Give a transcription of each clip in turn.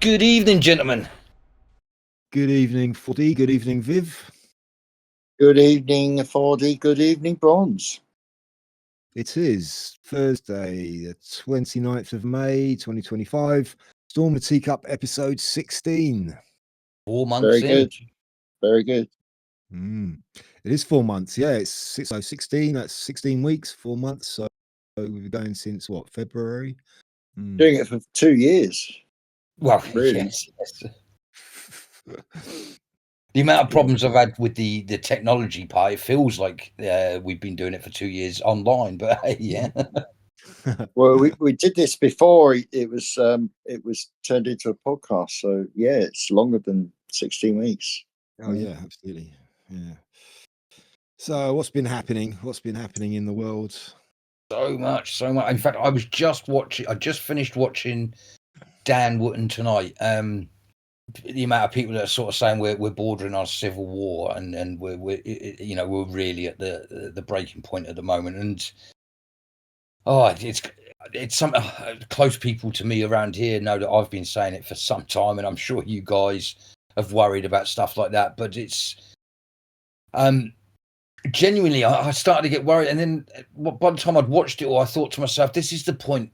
Good evening, gentlemen. Good evening, 4D. Good evening, Viv. Good evening, 4D. Good evening, Bronze. It is Thursday, the 29th of May, 2025. Storm the Teacup, episode 16. 4 months Very in. good. Very good. It is 4 months. Yeah, it's 16. That's 16 weeks, 4 months. So we've been going since what, February? Doing it for 2 years. Well, Really? yes. The amount of problems I've had with the technology part, it feels like we've been doing it for 2 years online, but hey, yeah. Well, we did this before it was turned into a podcast. So yeah, it's longer than 16 weeks. Oh yeah, absolutely. Yeah. So what's been happening? What's been happening in the world? So much. In fact, I just finished watching Dan Wootton tonight. The amount of people that are sort of saying we're bordering on civil war, and we're really at the breaking point at the moment, and it's some close people to me around here know that I've been saying it for some time, and I'm sure you guys have worried about stuff like that, but it's genuinely I started to get worried, and then by the time I'd watched it all, I thought to myself, this is the point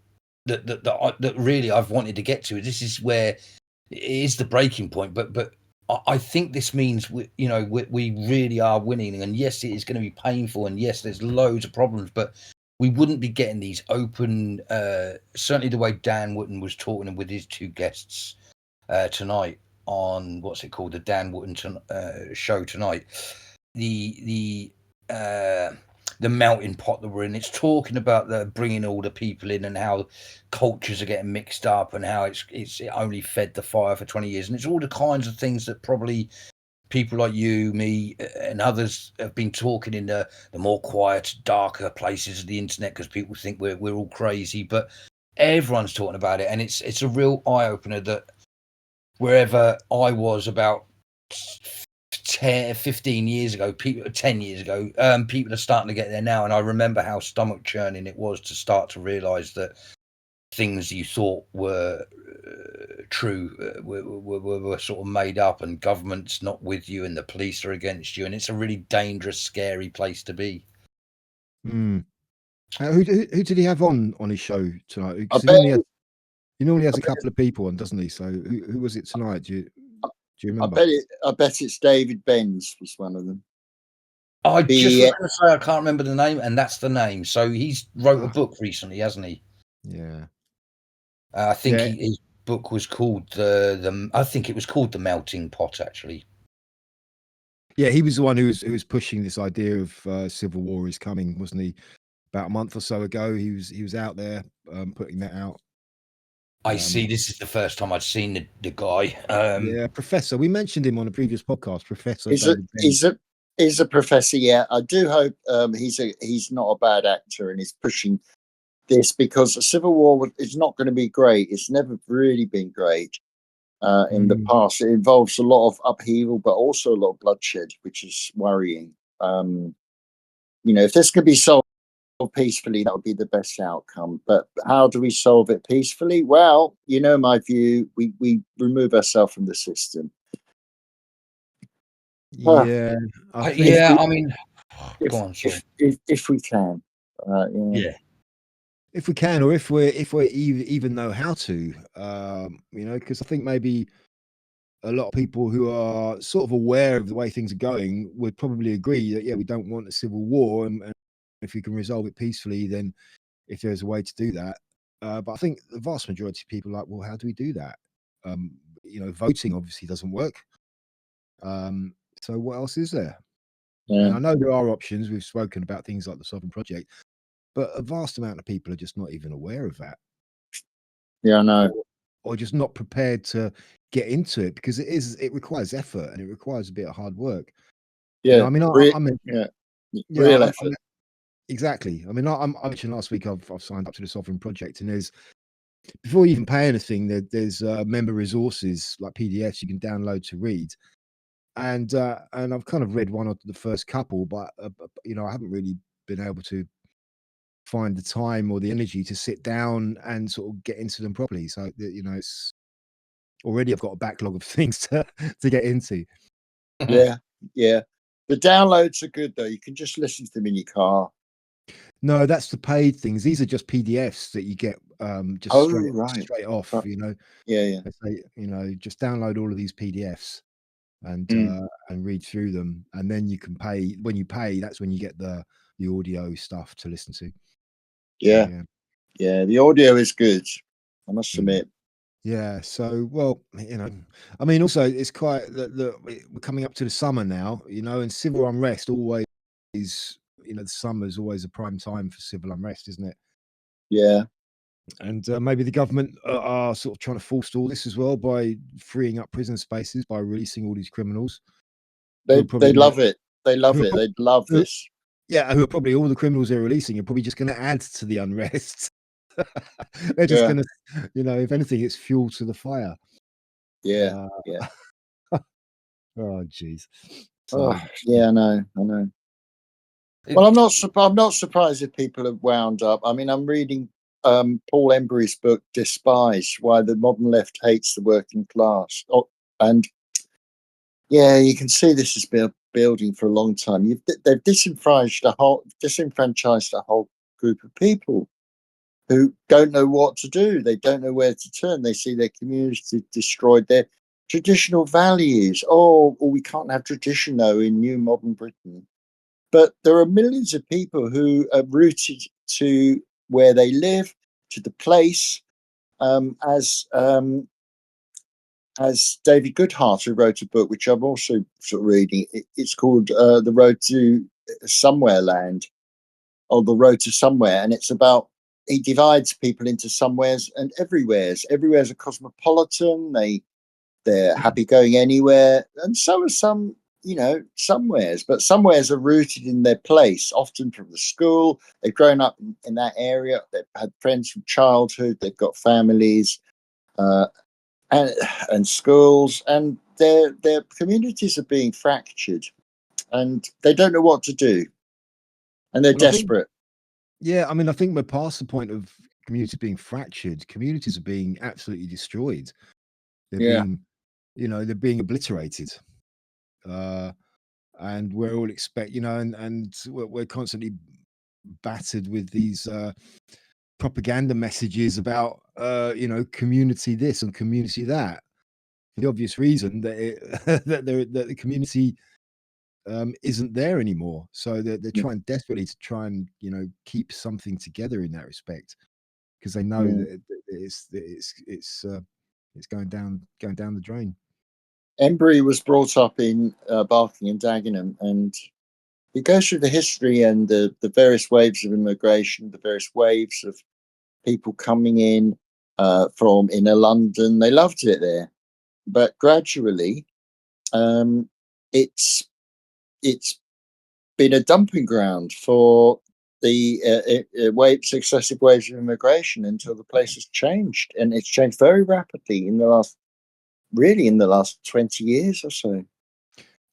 that really I've wanted to get to. This is where it is the breaking point, but I think this means we really are winning, and yes, it is going to be painful, and yes, there's loads of problems, but we wouldn't be getting these open. Certainly, the way Dan Wootton was talking with his two guests tonight on what's it called, the Dan Wootton show tonight. The melting pot that we're in. It's talking about the bringing all the people in and how cultures are getting mixed up and how it only fed the fire for 20 years. And it's all the kinds of things that probably people like you, me, and others have been talking in the more quiet, darker places of the internet because people think we're all crazy. But everyone's talking about it, and it's a real eye opener that wherever I was about 15 years ago, 10 years ago, people are starting to get there now. And I remember how stomach churning it was to start to realize that things you thought were true were sort of made up, and government's not with you and the police are against you. And it's a really dangerous, scary place to be. Who did he have on his show tonight? He normally has a couple of people on, doesn't he? So who was it tonight? Do you remember? I bet it's David Benz was one of them. I just was going to say I can't remember the name, and that's the name. So he's wrote a book recently, hasn't he? Yeah. I think his book was called I think it was called The Melting Pot, actually. Yeah, he was the one who was pushing this idea of civil war is coming, wasn't he? About a month or so ago, he was out there putting that out. I see. This is the first time I'd seen the guy. Yeah, Professor. We mentioned him on a previous podcast. Professor. He's a professor. Yeah, I do hope he's not a bad actor and he's pushing this, because the civil war is not going to be great. It's never really been great in the past. It involves a lot of upheaval, but also a lot of bloodshed, which is worrying. If this could be solved peacefully, that would be the best outcome. But how do we solve it peacefully? Well, my view, we remove ourselves from the system. Yeah, I mean, go on, sorry. If we can, yeah. If we can, or if we even know how to, because I think maybe a lot of people who are sort of aware of the way things are going would probably agree that, we don't want a civil war, and if we can resolve it peacefully, then if there's a way to do that. But I think the vast majority of people are like, well, how do we do that? Voting obviously doesn't work. So what else is there? Yeah. And I know there are options. We've spoken about things like the Sovereign Project, but a vast amount of people are just not even aware of that. Yeah, I know. Or just not prepared to get into it, because it requires effort and it requires a bit of hard work. Yeah, real effort. Exactly. I mean, I mentioned last week I've signed up to the Sovereign Project, and before you even pay anything, there's member resources like PDFs you can download to read. And I've kind of read one of the first couple, but I haven't really been able to find the time or the energy to sit down and sort of get into them properly. So already I've got a backlog of things to get into. Yeah, yeah. The downloads are good though. You can just listen to them in your car. No, that's the paid things. These are just PDFs that you get just Oh, straight right. off. Right. Yeah, yeah. They say, just download all of these PDFs Mm. and read through them, and then you can pay. When you pay, that's when you get the audio stuff to listen to. So, Yeah, yeah. The audio is good, I must Mm. admit. Yeah. So, well, I mean, also it's quite we're coming up to the summer now, and civil unrest always is, the summer's always a prime time for civil unrest, isn't it? Yeah. And maybe the government are sort of trying to forestall this as well by freeing up prison spaces by releasing all these criminals. They love it. They love who are it. prob- They love who, this. yeah, who are probably all the criminals they're releasing are probably just going to add to the unrest. They're just Yeah, going to, if anything, it's fuel to the fire. yeah, Uh, yeah. oh, jeez. Oh, So, yeah, I know. It- Well, I'm not surprised if people have wound up. I mean, I'm reading Paul Embry's book "Despise: Why the Modern Left Hates the Working Class," and yeah, you can see this has been building for a long time. They've disenfranchised a whole group of people who don't know what to do. They don't know where to turn. They see their community destroyed, their traditional values. Oh, well, we can't have tradition though in new modern Britain. But there are millions of people who are rooted to where they live, to the place. As David Goodhart, who wrote a book which I'm also sort of reading, it's called "The Road to Somewhere Land," or "The Road to Somewhere," and it's about, he divides people into somewheres and everywheres. Everywhere's a cosmopolitan. They're happy going anywhere, and so are some, somewheres. But somewheres are rooted in their place, often from the school. They've grown up in that area. They've had friends from childhood. They've got families. Uh, and schools, and their communities are being fractured, and they don't know what to do, and they're well, I think, desperate. yeah, I mean, I think we're past the point of communities being fractured. Communities are being absolutely destroyed. They're Yeah. being, they're being obliterated. And we're all and we're constantly battered with these propaganda messages about community this and community that, for the obvious reason that that the community isn't there anymore. So they're trying desperately to try and keep something together in that respect, because they know Mm. that it's going down the drain. Embry was brought up in Barking and Dagenham, and he goes through the history and the various waves of immigration, the various waves of people coming in from inner London. They loved it there, but gradually, um, it's it's been a dumping ground for the successive waves of immigration until the place has changed, and it's changed very rapidly in the last 20 years or so.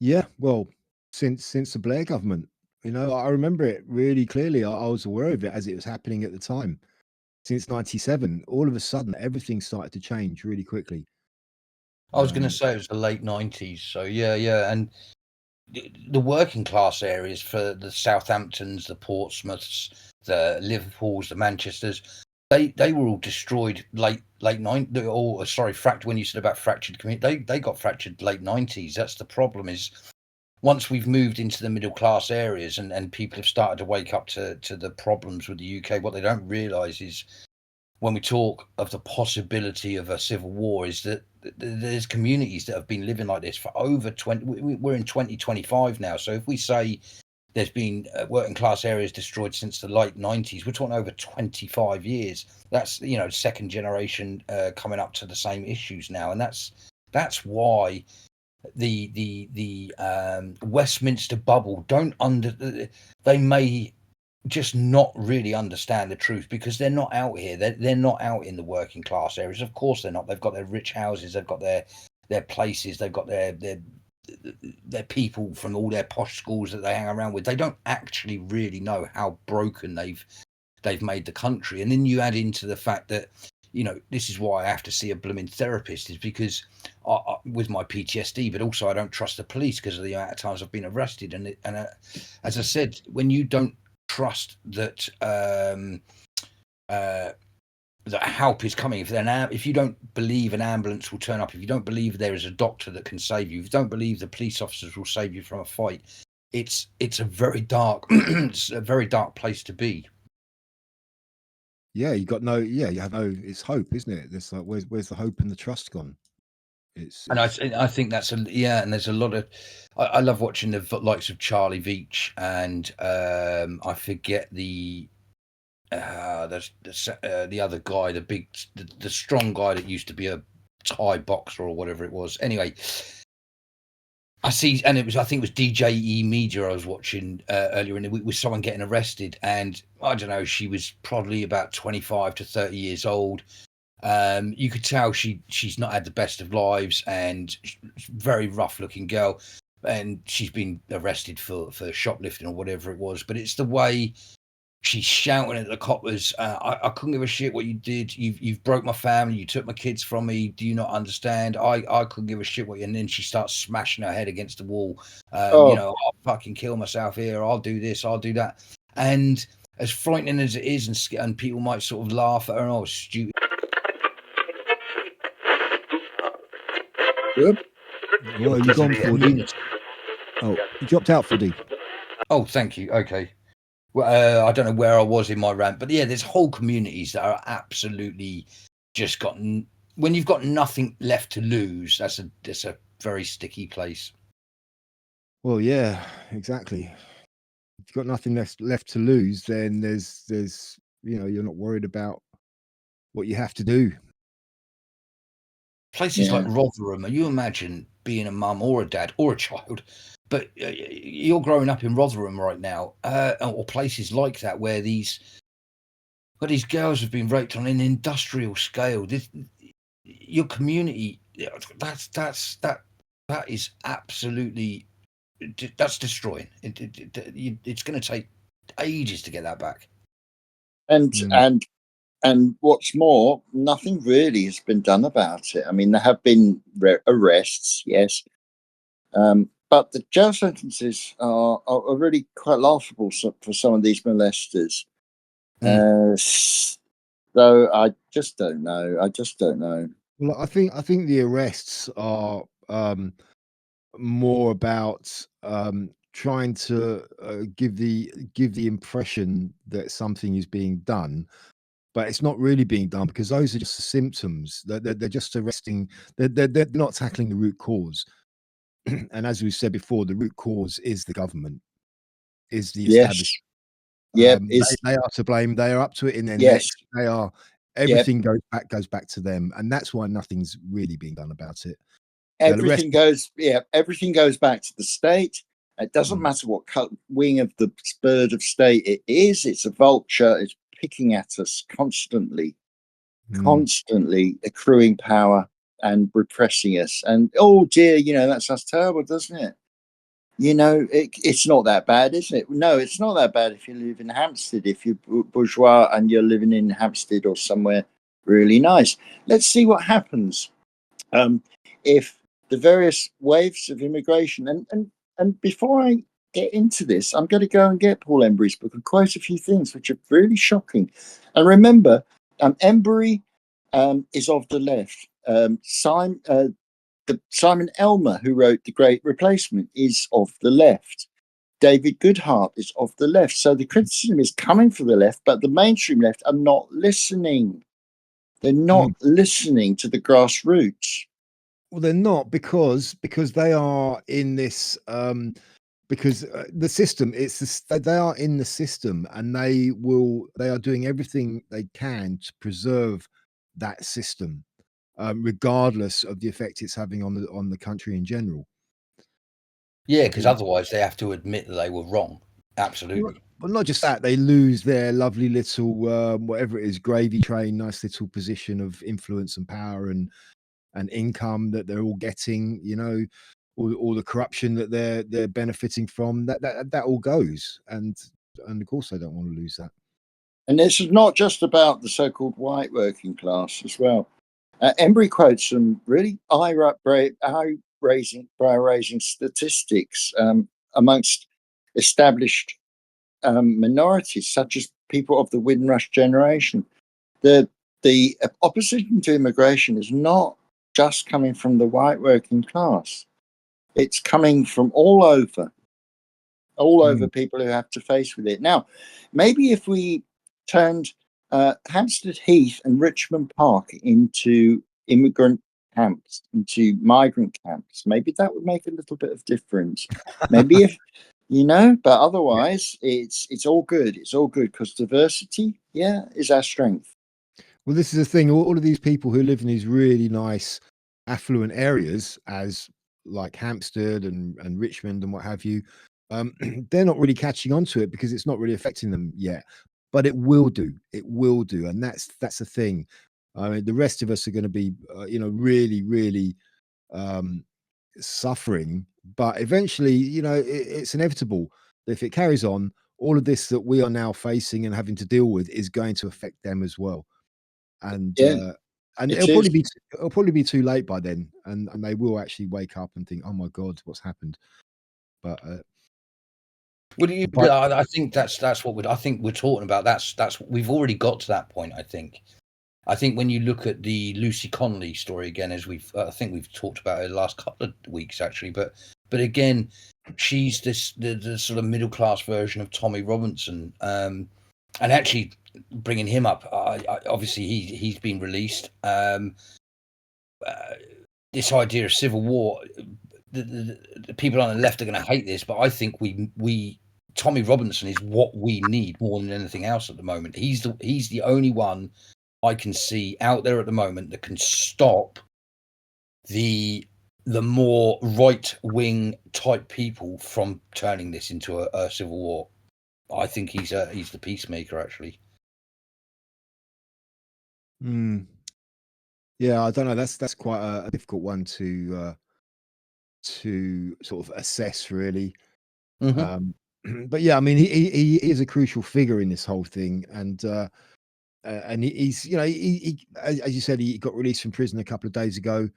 Yeah, well, since the Blair government, I remember it really clearly. I was aware of it as it was happening at the time. Since '97, all of a sudden, everything started to change really quickly. I was going to say it was the late 90s. So yeah, and the working class areas for the Southamptons, the Portsmouths, the Liverpools, the Manchesters, they were all destroyed late 90s. Or sorry, when you said about fractured community, they got fractured late 90s. That's the problem. Is once we've moved into the middle class areas and people have started to wake up to the problems with the UK, what they don't realise is, when we talk of the possibility of a civil war, is that there's communities that have been living like this for over 20. We're in 2025 now. So if we say there's been working class areas destroyed since the late 90s, we're talking over 25 years. That's, second generation coming up to the same issues now. And that's why the Westminster bubble they may just not really understand the truth, because they're not out here. They're not out in the working class areas. Of course they're not. They've got their rich houses. They've got their places. They've got their people from all their posh schools that they hang around with. They don't actually really know how broken they've made the country. And then you add into the fact that you know, this is why I have to see a blooming therapist, is because with my PTSD, but also I don't trust the police because of the amount of times I've been arrested. And as I said, when you don't trust that that help is coming, if you don't believe an ambulance will turn up, if you don't believe there is a doctor that can save you, if you don't believe the police officers will save you from a fight, it's a very dark it's a very dark place to be. Yeah, you have no. It's hope, isn't it? It's like where's the hope and the trust gone? And I think that's and there's a lot of I love watching the likes of Charlie Veach and I forget the other guy, the strong guy that used to be a Thai boxer or whatever it was. Anyway, I think it was DJE Media I was watching earlier in the week with someone getting arrested, and I don't know, she was probably about 25 to 30 years old. You could tell she's not had the best of lives, and very rough looking girl, and she's been arrested for shoplifting or whatever it was. But it's the way she's shouting at the coppers, I couldn't give a shit what you did. You've broke my family. You took my kids from me. Do you not understand? I couldn't give a shit what you. And then she starts smashing her head against the wall. You know, I'll fucking kill myself here. I'll do this. I'll do that. And as frightening as it is, and people might sort of laugh at her, oh, stupid. Good. Well, you've gone for D. Oh, you dropped out for D. Oh, thank you. Okay. Well, I don't know where I was in my rant, but yeah, there's whole communities that are absolutely just gotten. When you've got nothing left to lose, that's a very sticky place. Well, yeah, exactly. If you've got nothing left to lose, then there's you're not worried about what you have to do. Places like Rotherham, you imagine being a mum or a dad or a child, but you're growing up in Rotherham right now, or places like that where these girls have been raped on an industrial scale. Your community, that is absolutely, that's destroying. It's going to take ages to get that back. And what's more, nothing really has been done about it. I mean, there have been arrests, yes, but the jail sentences are really quite laughable for some of these molesters. So I just don't know. Well, I think the arrests are more about trying to give the impression that something is being done, but it's not really being done, because those are just the symptoms. They're just arresting. They're not tackling the root cause. And as we said before, the root cause is the government, is the establishment. They are to blame. They are up to it in their necks. They are. Everything goes back to them, and that's why nothing's really being done about it. Everything goes back to the state. It doesn't matter what wing of the bird of state it is. It's a vulture. It's picking at us constantly accruing power and repressing us. And oh dear, that sounds terrible, doesn't it? It's not that bad, is it? No, it's not that bad if you live in Hampstead, if you're bourgeois and you're living in Hampstead or somewhere really nice. Let's see what happens if the various waves of immigration, and before I get into this, I'm going to go and get Paul Embry's book and quote a few things which are really shocking. And remember, Embry is of the left. Simon Elmer, who wrote The Great Replacement, is of the left. David Goodhart is of the left. So the criticism is coming from the left, but the mainstream left are not listening. They're not listening to the grassroots. Well, they're not, because they are in this because the system, they are in the system, and they are doing everything they can to preserve that system, regardless of the effect it's having on the country in general. Yeah, because otherwise they have to admit that they were wrong. Absolutely. But not just that, they lose their lovely little whatever it is, gravy train, nice little position of influence and power and income that they're all getting, all the corruption that they're benefiting from, that all goes, and of course they don't want to lose that. And this is not just about the so-called white working class as well. Embry quotes some really eye-raising statistics amongst established minorities, such as people of the Windrush generation. The opposition to immigration is not just coming from the white working class. It's coming from all over people who have to face with it. Now, maybe if we turned Hampstead Heath and Richmond Park into immigrant camps, into migrant camps, maybe that would make a little bit of difference. Maybe if, but otherwise it's all good. It's all good because diversity, is our strength. Well, this is the thing. All of these people who live in these really nice, affluent areas, as like Hampstead and Richmond and what have you, they're not really catching on to it because it's not really affecting them yet. But it will do. It will do, and that's the thing. I mean, the rest of us are going to be, really, really suffering. But eventually, it's inevitable. If it carries on, all of this that we are now facing and having to deal with is going to affect them as well. And and it'll probably be too late by then, and they will actually wake up and think, oh my god, what's happened. But I think that's what I think we're talking about. That's we've already got to that point. I think when you look at the Lucy Connolly story again, as I think we've talked about it the last couple of weeks actually, but again, she's the sort of middle class version of Tommy Robinson, and actually bringing him up. Obviously, he's been released. This idea of civil war, the people on the left are going to hate this, but I think we Tommy Robinson is what we need more than anything else at the moment. He's the only one I can see out there at the moment that can stop the more right wing type people from turning this into a civil war. I think he's the peacemaker actually. Yeah, I don't know. That's quite a difficult one to sort of assess, really. But yeah, I mean, he is a crucial figure in this whole thing, and he's he as you said, he got released from prison a couple of days ago,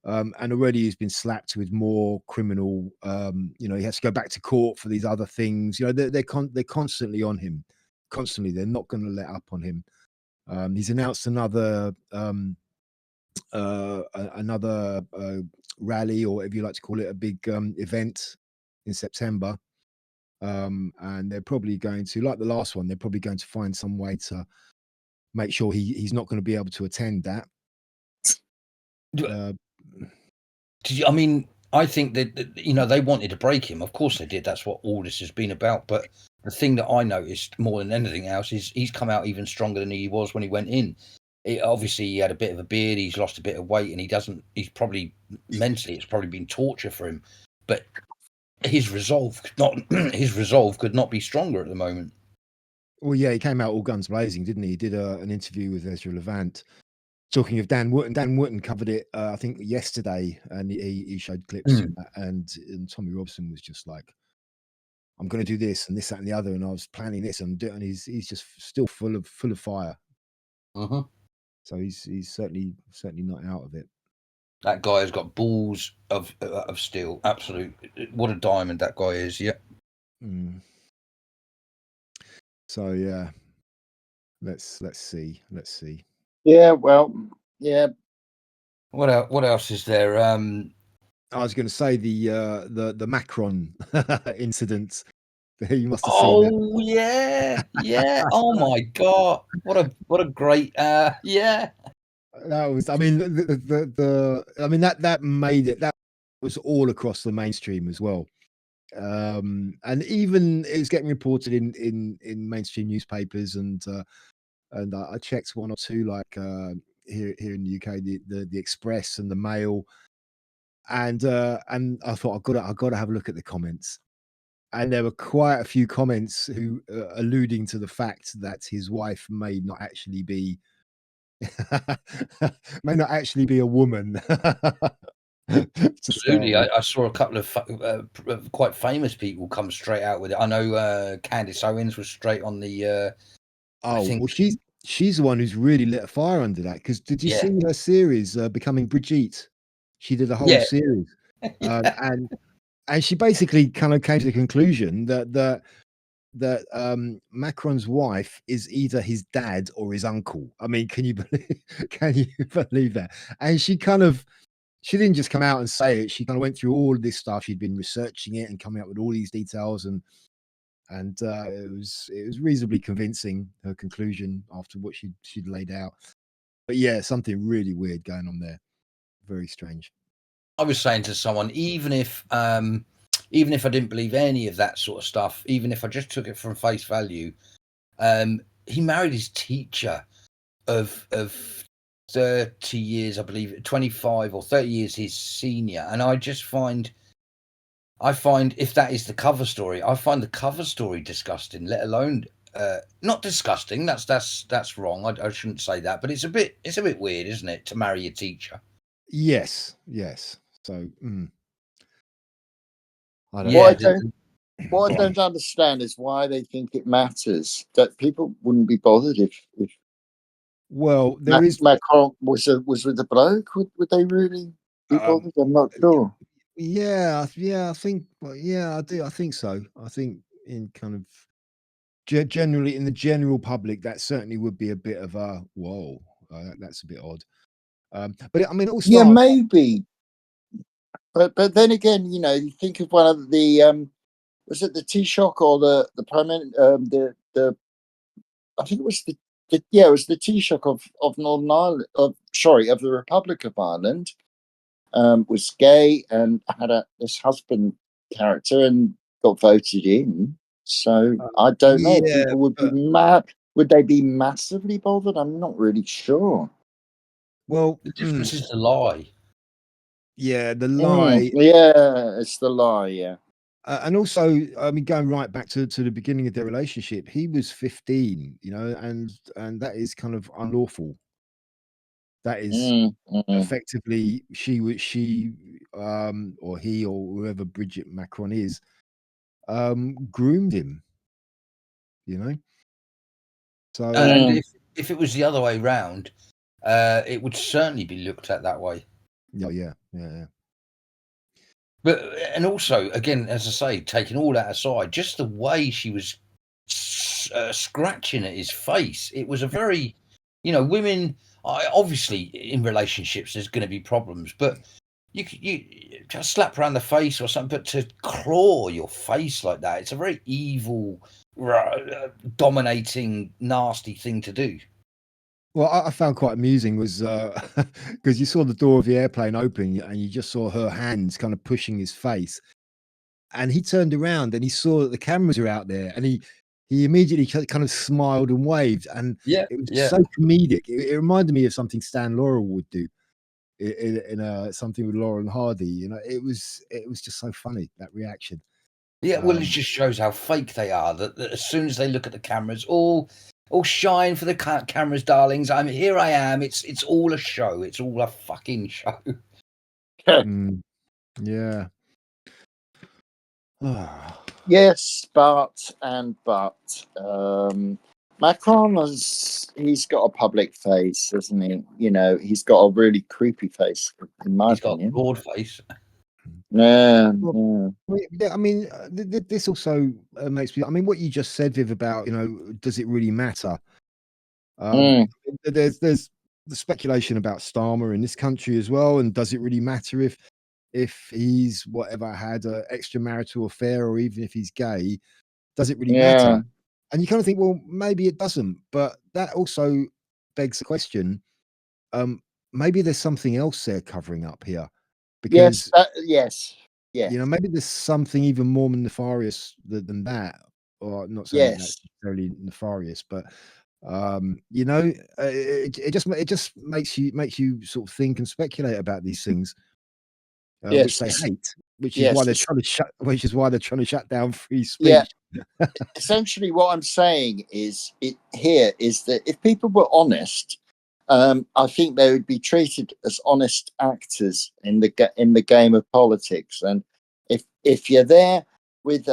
and already he's been slapped with more criminal. He has to go back to court for these other things. They're constantly on him, constantly. They're not going to let up on him. He's announced another rally, or whatever you like to call it, a big event in September. And they're probably going to, like the last one, they're probably going to find some way to make sure he's not going to be able to attend that. I mean, I think that they wanted to break him. Of course they did. That's what all this has been about. But the thing that I noticed more than anything else is he's come out even stronger than he was when he went in. Obviously, he had a bit of a beard. He's lost a bit of weight, and he's probably mentally, it's probably been torture for him. But his resolve could not be stronger at the moment. Well, yeah, he came out all guns blazing, didn't he? He did an interview with Ezra Levant, talking of Dan Wootton. Dan Wootton covered it, I think, yesterday, and he showed clips from that. And Tommy Robinson was just like, "I'm going to do this and this, that, and the other," and I was planning this and he's just still full of fire. So he's certainly not out of it. That guy has got balls of steel. Absolute, what a diamond that guy is. Yeah. So yeah, let's see. Yeah, well, yeah. What else is there? I was going to say the Macron incident. You must have seen that. Oh yeah. Oh my god! What a great yeah. That was. I mean, that made it. That was all across the mainstream as well. And even it was getting reported in mainstream newspapers, and I checked one or two, like here in the UK, the Express and the Mail, and I thought I've got to have a look at the comments, and there were quite a few comments who alluding to the fact that his wife may not actually be a woman. Absolutely, I saw a couple of quite famous people come straight out with it. I know Candace Owens was straight on the I Oh, think, well, she's the one who's really lit a fire under that. Because did you yeah, see her series, Becoming Brigitte? She did a whole yeah, series, yeah. and she basically kind of came to the conclusion that Macron's wife is either his dad or his uncle. I mean, can you believe can you believe that? And she didn't just come out and say it. She kind of went through all of this stuff. She'd been researching it and coming up with all these details, and it was reasonably convincing, her conclusion after what she'd laid out. But yeah, something really weird going on there. Very strange. I was saying to someone, even if I didn't believe any of that sort of stuff, even if I just took it from face value, he married his teacher of 30 years, I believe, 25 or 30 years his senior. And I find if that is the cover story, I find the cover story disgusting, let alone not disgusting. That's wrong. I shouldn't say that, but it's a bit weird, isn't it, to marry a teacher? Yes. So I don't Yeah, What I know. don't what I don't understand is why they think it matters. That people wouldn't be bothered if Well, there is. Macron was with the bloke. Would they really be Um, bothered? I'm not sure. yeah, I think. Well, yeah, I do. I think so. I think in kind of generally in the general public, that certainly would be a bit of a whoa. That's a bit odd. But I mean, it all Yeah, started. maybe. But then again, you think of one of the was it the Taoiseach or the prime the I think it was it was the Taoiseach of Northern Ireland of the Republic of Ireland, was gay and had this husband character and got voted in. So I don't know. Yeah, People would be but mad. Would they be massively bothered? I'm not really sure. well, the difference is the lie. yeah, the lie. Yeah, it's the lie. Yeah. And also, I mean, going right back to the beginning of their relationship, he was 15, and that is kind of unlawful. That is Mm. effectively or he or whoever Bridget Macron is, groomed him, you know. So And Mm. if it was the other way round, it would certainly be looked at that way. yeah. But and also, again, as I say, taking all that aside, just the way she was scratching at his face, it was a very, women. Obviously, in relationships, there's going to be problems, but you just slap around the face or something, but to claw your face like that, it's a very evil, dominating, nasty thing to do. Well, I found quite amusing was because you saw the door of the airplane open and you just saw her hands kind of pushing his face, and he turned around and he saw that the cameras are out there, and he immediately kind of smiled and waved, and Yeah, it was yeah. so comedic. It reminded me of something Stan Laurel would do in something with Laurel and Hardy. It was just so funny, that reaction. Yeah, well, it Um, just shows how fake they are. That as soon as they look at the cameras, all shine for the cameras, darlings. Here. I am. It's all a show. It's all a fucking show. mm, yeah. Ah, Yes, but Macron he's got a public face, hasn't he? He's got a really creepy face, in my He's got a opinion. broad face. Yeah, well, yeah. yeah, I mean, this also makes me. I mean, what you just said, Viv, about does it really matter? Um, Mm, there's the speculation about Starmer in this country as well, and does it really matter if he's whatever had an extramarital affair, or even if he's gay? Does it really yeah. matter? And you kind of think, well, maybe it doesn't, but that also begs the question: maybe there's something else they're covering up here, Yes, because yes, yes, maybe there's something even more nefarious than that, or not saying that that's yes, necessarily nefarious, but it just makes you sort of think and speculate about these things, which yes, they hate, yes. which is why they're trying to shut down free Yeah. speech. Essentially, what I'm saying is that if people were honest, I think they would be treated as honest actors in the game of politics. And if you're there with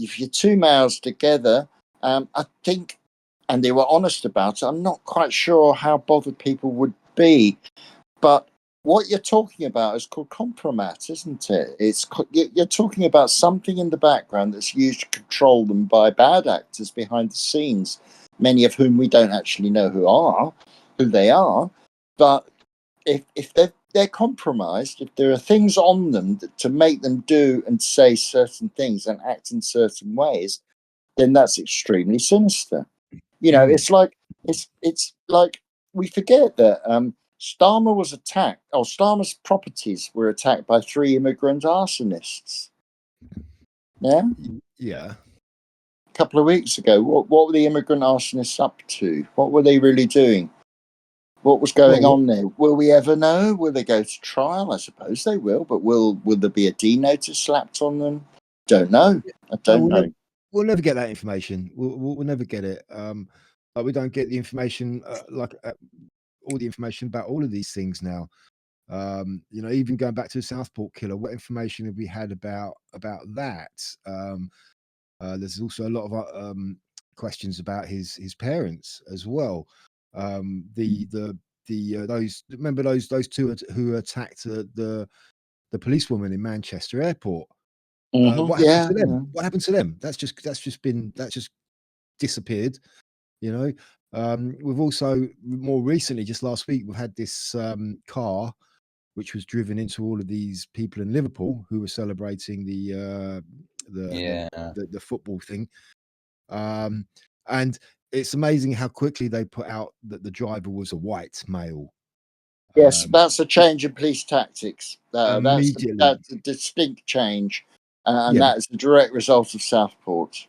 if you're two males together, I think and they were honest about it, I'm not quite sure how bothered people would be. But what you're talking about is called compromat, isn't it? You're talking about something in the background that's used to control them by bad actors behind the scenes, many of whom we don't actually know who they are. But if they're compromised, if there are things on them to make them do and say certain things and act in certain ways, then that's extremely sinister. It's like we forget that Starmer was attacked, or Starmer's properties were attacked by 3 immigrant arsonists. Yeah, Yeah. a couple of weeks ago. What were the immigrant arsonists up to? What were they really doing? What was going on there? Will we ever know? Will they go to trial? I suppose they will, but will there be a D notice slapped on them? Don't know. I don't know. We'll never get that information. We'll never get it. But we don't get the information all the information about all of these things now. Even going back to the Southport killer, what information have we had about that? There's also a lot of questions about his parents as well. Those remember those two who attacked the policewoman in Manchester Airport. What happened to them? Yeah. What happened to them? That's just disappeared. We've also more recently, just last week, we've had this car which was driven into all of these people in Liverpool who were celebrating the football thing. And it's amazing how quickly they put out that the driver was a white male. Yes, that's a change in police tactics. Immediately. That's a distinct change, and that is a direct result of Southport.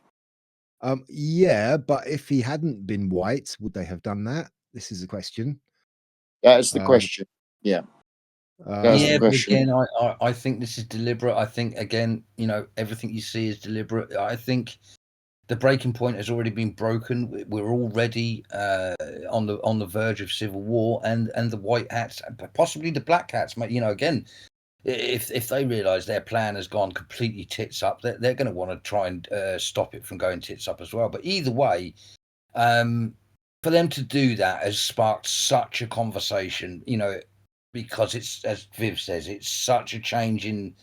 Yeah, but if he hadn't been white, would they have done that? This is the question. That is the question. Yeah. Yeah, but again, I think this is deliberate. I think, again, everything you see is deliberate. I think the breaking point has already been broken. We're already on the verge of civil war, and the white hats, possibly the black hats. Again, if they realise their plan has gone completely tits up, they're going to want to try and stop it from going tits up as well. But either way, for them to do that has sparked such a conversation. Because it's, as Viv says, it's such a change in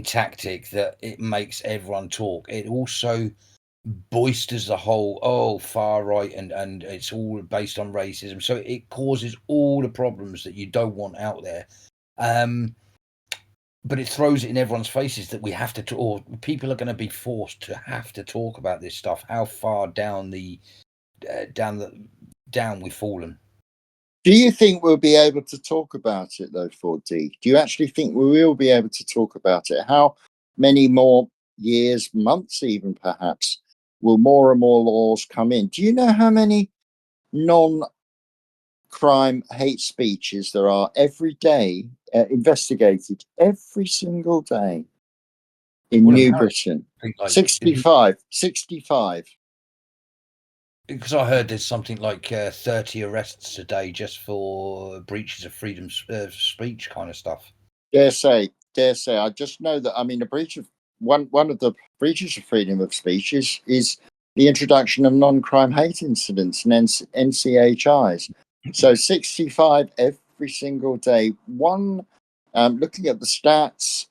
tactic that it makes everyone talk. It also boisters the whole far right and it's all based on racism, so it causes all the problems that you don't want out there. But it throws it in everyone's faces that we have to, or people are going to be forced to have to talk about this stuff. How far down we've fallen. Do you think we'll be able to talk about it, though, 4D? Do you actually think we will be able to talk about it? How many more years, months even, perhaps, will more and more laws come in? Do you know how many non-crime hate speeches there are every day, investigated every single day in New Britain? 65. Because I heard there's something like 30 arrests a day just for breaches of freedom of speech kind of stuff. Dare say. I just know that, a breach of one of the breaches of freedom of speech is the introduction of non-crime hate incidents and NCHIs. So 65 every single day. Looking at the stats,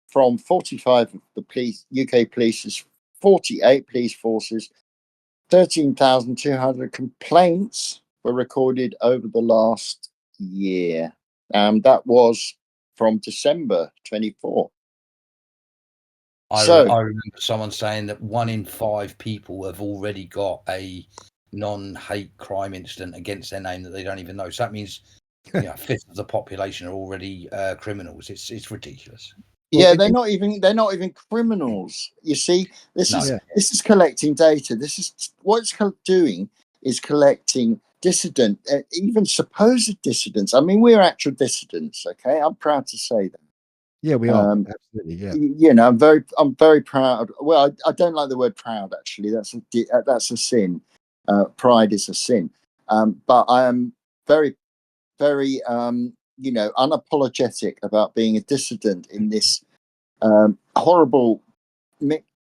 from 45 of the UK police's 48 police forces, 13,200 complaints were recorded over the last year. That was from December 24. I remember someone saying that 1 in 5 people have already got a non-hate crime incident against their name that they don't even know. So that means a fifth of the population are already criminals. It's ridiculous. Yeah, they're not even criminals. You see, this is collecting data. This is what it's doing, is collecting dissident, even supposed dissidents. We're actual dissidents. Okay, I'm proud to say that. Yeah, we are. Absolutely. Yeah. I'm very proud. Well, I don't like the word proud. Actually, that's a sin. Pride is a sin. But I am very, very unapologetic about being a dissident in this horrible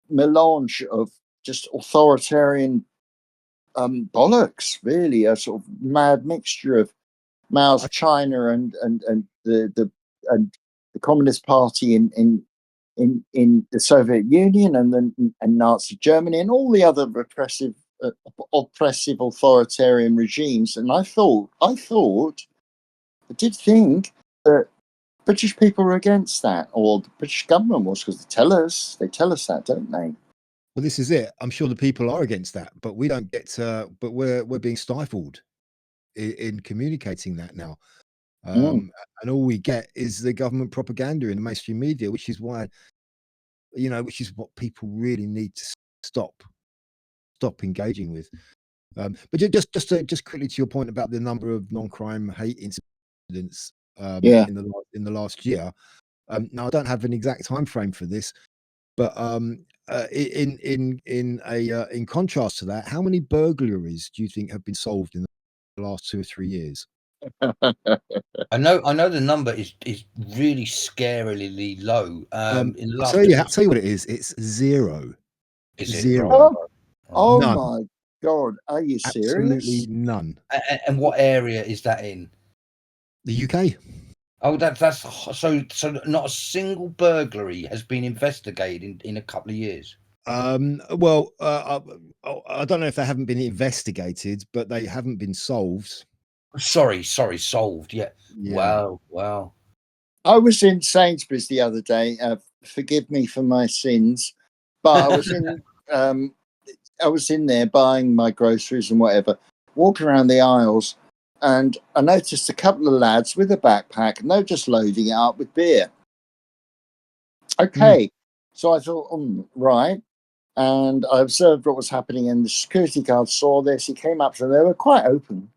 melange of just authoritarian bollocks, really, a sort of mad mixture of Mao's China and the Communist Party in the Soviet Union and then and Nazi Germany and all the other oppressive authoritarian regimes. And I did think that British people were against that, or the British government was, because they tell us that, don't they? Well, this is it. I'm sure the people are against that, but we don't get. But we're being stifled in communicating that now, and all we get is the government propaganda in the mainstream media, which is why, which is what people really need to stop engaging with. But just quickly to your point about the number of non-crime hate incidents in the last year. Now I don't have an exact time frame for this, but in contrast to that, how many burglaries do you think have been solved in the last 2 or 3 years? I know the number is really scarily low. In the last I'll tell you what it is. It's zero. Is it? Zero. Oh None. my God, are you serious? Absolutely none. And what area is that in? The UK. Oh, that's so not a single burglary has been investigated in a couple of years. Well, I don't know if they haven't been investigated, but they haven't been solved. Sorry, solved. Yeah. Wow. I was in Sainsbury's the other day. Forgive me for my sins, but I was in there buying my groceries and whatever, walking around the aisles, and I noticed a couple of lads with a backpack, and they're just loading it up with beer. Okay, so I thought, right. And I observed what was happening, and the security guard saw this. He came up to them. They were quite open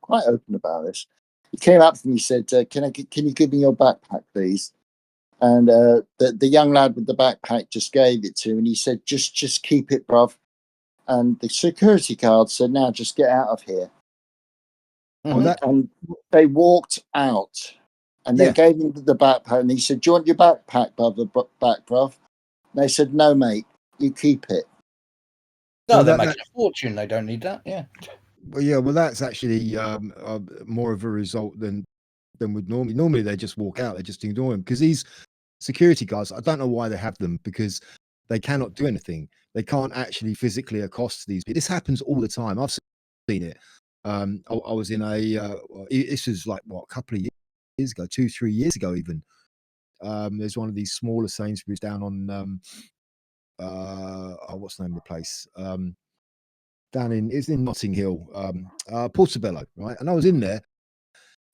about this. He came up to me and said, "Can you give me your backpack, please?" And the young lad with the backpack just gave it to him, and he said, "Just keep it, bruv." And the security guard said, "Now just get out of here." And they walked out, and they gave him the backpack, and he said, "Do you want your backpack, bruv?" And they said, "No, mate, you keep it." No, they're making a fortune. They don't need that. Yeah. Well, that's actually more of a result than would normally. Normally, they just walk out. They just ignore him, because these security guards, I don't know why they have them, because they cannot do anything. They can't actually physically accost these people. This happens all the time. I've seen it. I was in this was like a couple of years ago, 2-3 years ago even. There's one of these smaller Sainsbury's down on what's the name of the place? It's in Notting Hill, Portobello, right? And I was in there,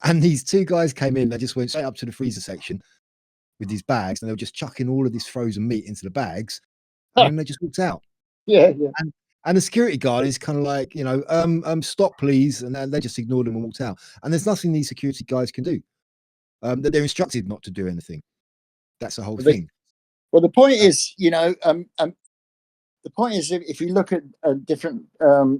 and these two guys came in. They just went straight up to the freezer section with these bags, and they were just chucking all of this frozen meat into the bags, and then they just walked out. Yeah. And the security guard is kind of like, stop, please, and they just ignored him and walked out. And there's nothing these security guys can do. That they're instructed not to do anything. That's the whole thing. Well, the point is, the point is, if you look at different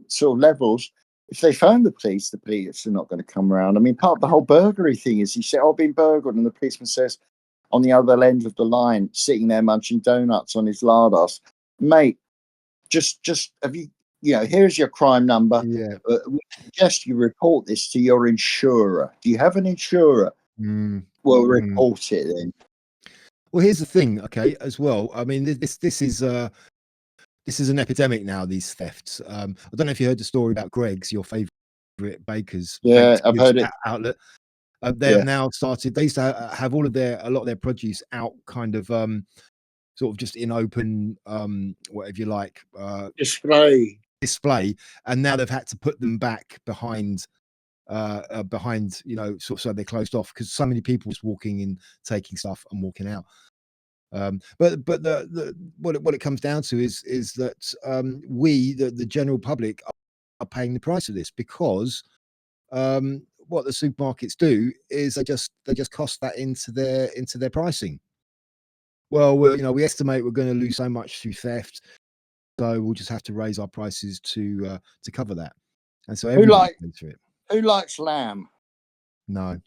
sort of levels, if they phone the police are not going to come around. I mean, part of the whole burglary thing is you say, "Oh, I've been burgled," and the policeman says on the other end of the line, sitting there munching donuts on his lardos, "Mate, just have you, here's your crime number. Yeah. We suggest you report this to your insurer. Do you have an insurer?" We'll report it then. Well, here's the thing, okay, as well. I mean, this is an epidemic now, these thefts. I don't know if you heard the story about Greg's, your favorite baker's I've heard it. outlet. They have now started. They used to have a lot of their produce out, kind of sort of just in open, whatever you like, display, and now they've had to put them back behind, sort of, so they're closed off, because so many people just walking in, taking stuff and walking out. But what it comes down to is that we, the general public, are paying the price of this, because what the supermarkets do is they just cost that into their pricing. Well, we estimate we're going to lose so much through theft, so we'll just have to raise our prices to cover that. And so everybody pays for it. Who likes lamb? No.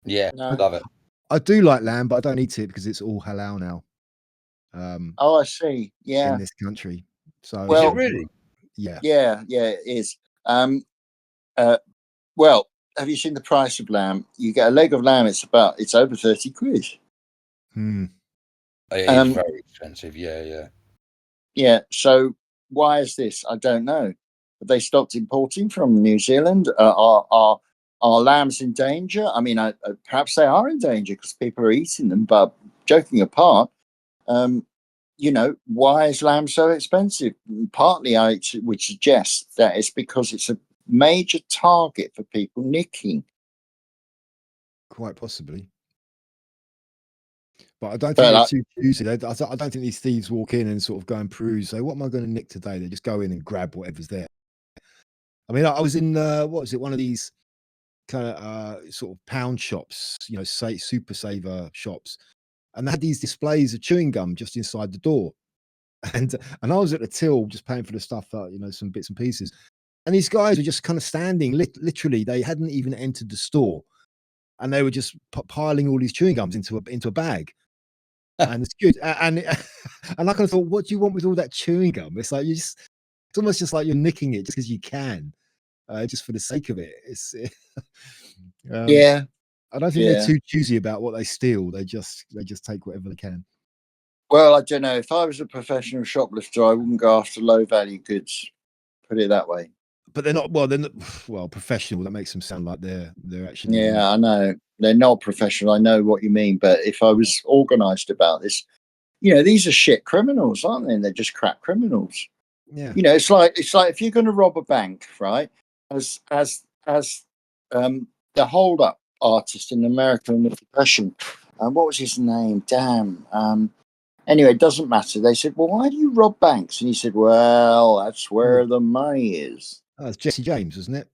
Yeah, No. love it. I do like lamb, but I don't eat it because it's all halal now. I see. Yeah. In this country. So Well, is it really? Yeah. Yeah, it is. Well, have you seen the price of lamb? You get a leg of lamb. It's over 30 quid. Hmm. It is very expensive. Yeah. Yeah. So why is this? I don't know. Have they stopped importing from New Zealand? Are lambs in danger? I mean, perhaps they are in danger because people are eating them. But joking apart, why is lamb so expensive? Partly, I would suggest that it's because it's a major target for people nicking. Quite possibly. But I don't think But they're too choosy. I don't think these thieves walk in and sort of go and peruse. Say, what am I going to nick today? They just go in and grab whatever's there. I mean, I was in what was it? One of these kind of sort of pound shops, say super saver shops, and they had these displays of chewing gum just inside the door. And I was at the till just paying for the stuff, some bits and pieces. And these guys were just kind of standing, literally, they hadn't even entered the store, and they were just piling all these chewing gums into a bag. And it's good. And and I kind of thought, what do you want with all that chewing gum? It's like it's almost just like you're nicking it just because you can, just for the sake of it. It's yeah, I don't think they're too choosy about what they steal. They just take whatever they can. well, I don't know. If I was a professional shoplifter, I wouldn't go after low value goods. Put it that way. But they're not. Well, they're not, well professional. That makes them sound like they're actually. Yeah, I know they're not professional. I know what you mean. But if I was organised about this, these are shit criminals, aren't they? And they're just crap criminals. Yeah. It's like if you're going to rob a bank, right? As the hold up artist in America in the Depression, what was his name? Damn. Anyway, it doesn't matter. They said, "Well, why do you rob banks?" And he said, "Well, that's where the money is." Oh, it's Jesse James, wasn't it?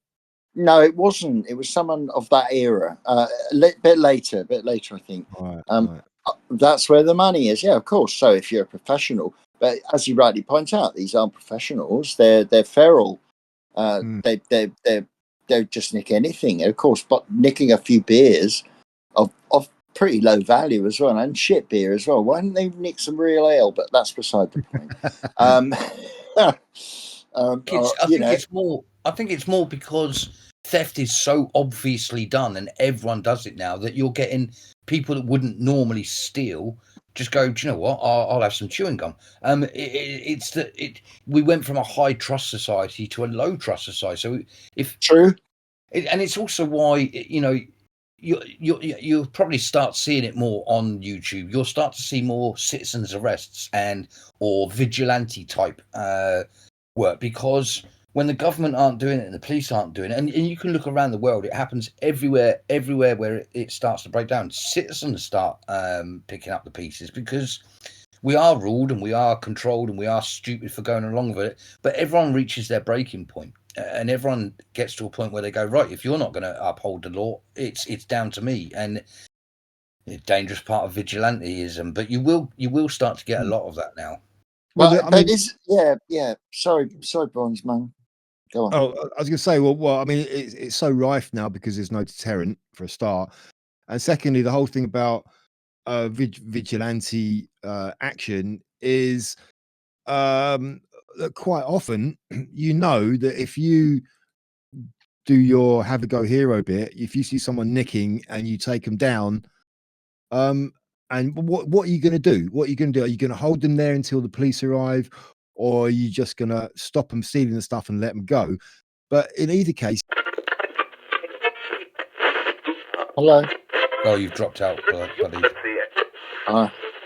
No, it wasn't. It was someone of that era. A bit later, I think. Right. That's where the money is. Yeah, of course. So if you're a professional, but as you rightly point out, these aren't professionals. They're feral. They just nick anything. Of course, but nicking a few beers of pretty low value as well, and shit beer as well. Why didn't they nick some real ale? But that's beside the point. I think it's more because theft is so obviously done and everyone does it now that you're getting people that wouldn't normally steal just go, do you know what? I'll have some chewing gum. We went from a high trust society to a low trust society. So true, and it's also why you'll probably start seeing it more on YouTube. You'll start to see more citizens arrests or vigilante type work, because when the government aren't doing it and the police aren't doing it, and you can look around the world, it happens everywhere where it starts to break down. Citizens start picking up the pieces because we are ruled and we are controlled and we are stupid for going along with it. But everyone reaches their breaking point, and everyone gets to a point where they go, right, if you're not going to uphold the law, it's down to me. And a dangerous part of vigilanteism, but you will start to get a lot of that now. Well, yeah. Sorry, Bronze man. Go on. Oh, I was going to say, well, I mean, it's so rife now because there's no deterrent for a start, and secondly, the whole thing about vigilante action is that quite often, that if you do your have a go hero bit, if you see someone nicking and you take them down, and what are you going to do? What are you going to do? Are you going to hold them there until the police arrive, or are you just going to stop them stealing the stuff and let them go? But in either case, hello. Oh, you've dropped out, buddy.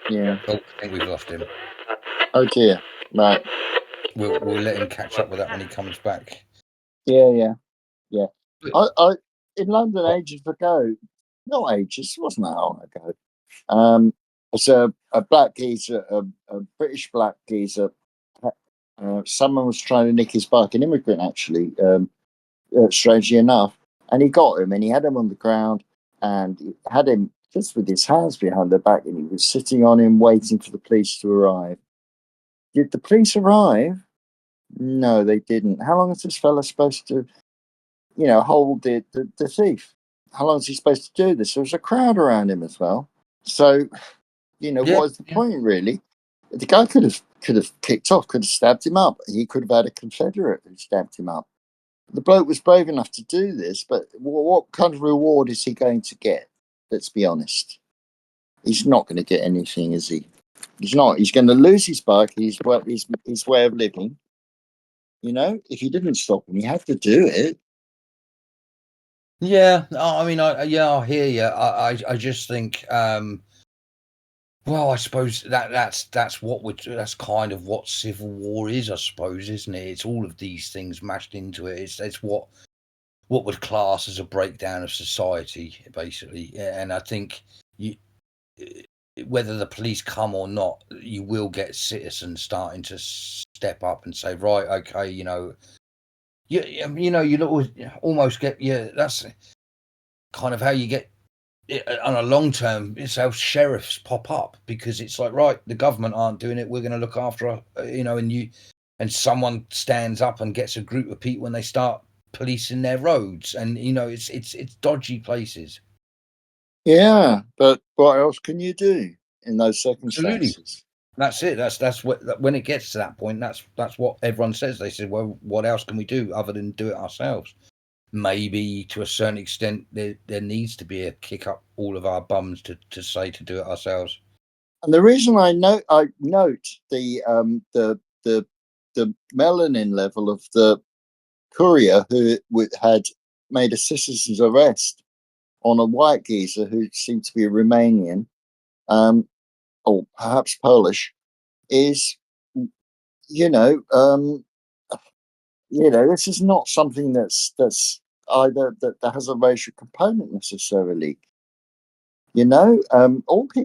Yeah. Oh, I think we've lost him. Oh dear. Right. We'll let him catch up with that when he comes back. Yeah. I in London ages ago, not ages, wasn't that long ago? It's a black geezer, a British black geezer. Someone was trying to nick his bike, an immigrant actually, strangely enough, and he got him, and he had him on the ground, and he had him just with his hands behind the back, and he was sitting on him, waiting for the police to arrive. Did the police arrive? No, they didn't. How long is this fella supposed to, hold the thief? How long is he supposed to do this? There was a crowd around him as well. So, what is the point really? The guy could have kicked off, could have stabbed him up. He could have had a Confederate who stabbed him up. The bloke was brave enough to do this, but what kind of reward is he going to get? Let's be honest. He's not going to get anything, is he? He's not. He's going to lose his bike, his way of living. You know, if he didn't stop him, he had to do it. Yeah, I mean, I hear you. I just think, well, I suppose that's kind of what civil war is, I suppose, isn't it? It's all of these things mashed into it. It's what would class as a breakdown of society, basically. And I think whether the police come or not, you will get citizens starting to step up and say, right, okay, you know, you almost get, that's kind of how you get on a long term. It's how sheriffs pop up, because it's like, right, the government aren't doing it, we're going to look after, and someone stands up and gets a group of people and they start policing their roads, and it's dodgy places. Yeah, but what else can you do in those circumstances? Absolutely. That's it. That's what, when it gets to that point, that's what everyone says. They say, well, what else can we do other than do it ourselves? Maybe to a certain extent there needs to be a kick up all of our bums to say to do it ourselves. And the reason I note the melanin level of the courier who had made a citizen's arrest on a white geezer who seemed to be Romanian, or perhaps Polish, is, this is not something that's either that has a racial component necessarily.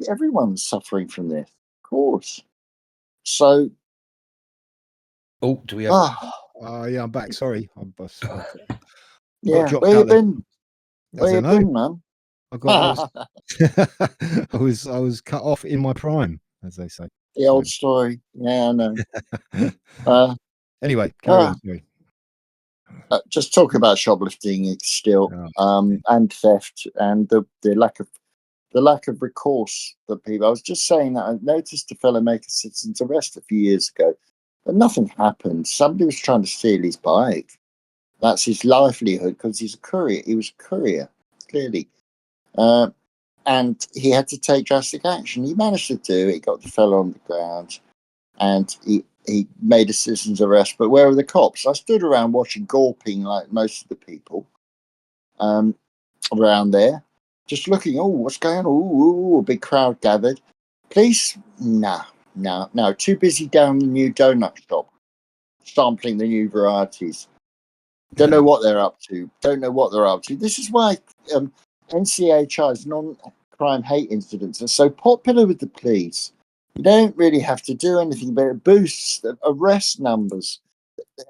Everyone's suffering from this, of course. So, oh, do we have? Yeah, I'm back. Sorry, yeah. Where you been? Where you been, man? I was cut off in my prime, as they say. The old story. Yeah, I know. Anyway, carry on. Sorry. Just talk about shoplifting still, and theft, and the lack of recourse that people. I was just saying that I noticed a fellow make a citizen's arrest a few years ago, but nothing happened. Somebody was trying to steal his bike. That's his livelihood, because he's a courier. He was a courier, clearly, and he had to take drastic action. He managed to do it. He got the fellow on the ground, and he made a citizen's arrest. But where were the cops? I stood around watching, gawping like most of the people around there, just looking. Oh, what's going on? Ooh, a big crowd gathered. Police? No. Too busy down the new donut shop, sampling the new varieties. Don't know what they're up to. This is why NCHI's non-crime hate incidents are so popular with the police. You don't really have to do anything, but it boosts the arrest numbers.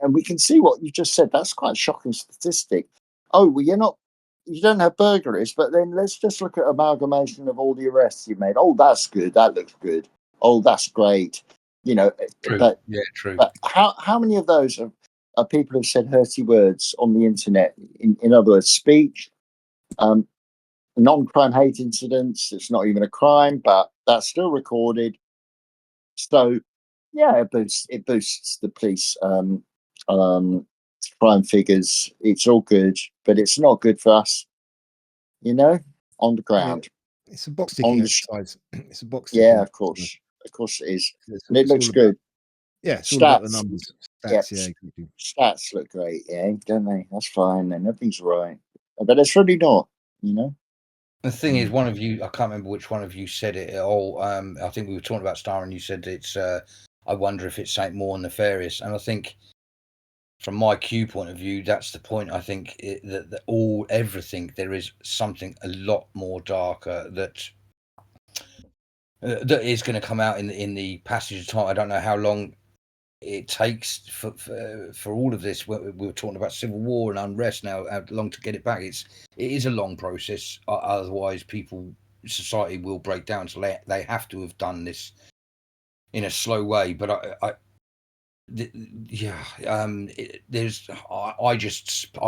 And we can see what you just said. That's quite a shocking statistic. Oh, well, you don't have burglaries, but then let's just look at amalgamation of all the arrests you made. Oh, that's good. That looks good. Oh, that's great. True. But true. But how many of those are people who've said hurty words on the internet? In other words, speech, non-crime hate incidents. It's not even a crime, but that's still recorded. So, yeah, it boosts the police crime figures. It's all good, but it's not good for us. On the ground. Yeah, it's a box ticking exercise. It's a box. Yeah, of course it is, and it looks good. It's all about the numbers. Stats, exactly. Stats look great, don't they? That's fine, and everything's right. But it's really not, The thing is, one of you, I can't remember which one of you said it at all. I think we were talking about Star, and you said it's. I wonder if it's something more nefarious, and I think, from my Q point of view, that's the point. I think that everything, there is something a lot more darker that is going to come out in the passage of time. I don't know how long it takes for all of this. We were talking about civil war and unrest now, how long to get it back. It is a long process. Otherwise, society will break down. So they have to have done this in a slow way. But I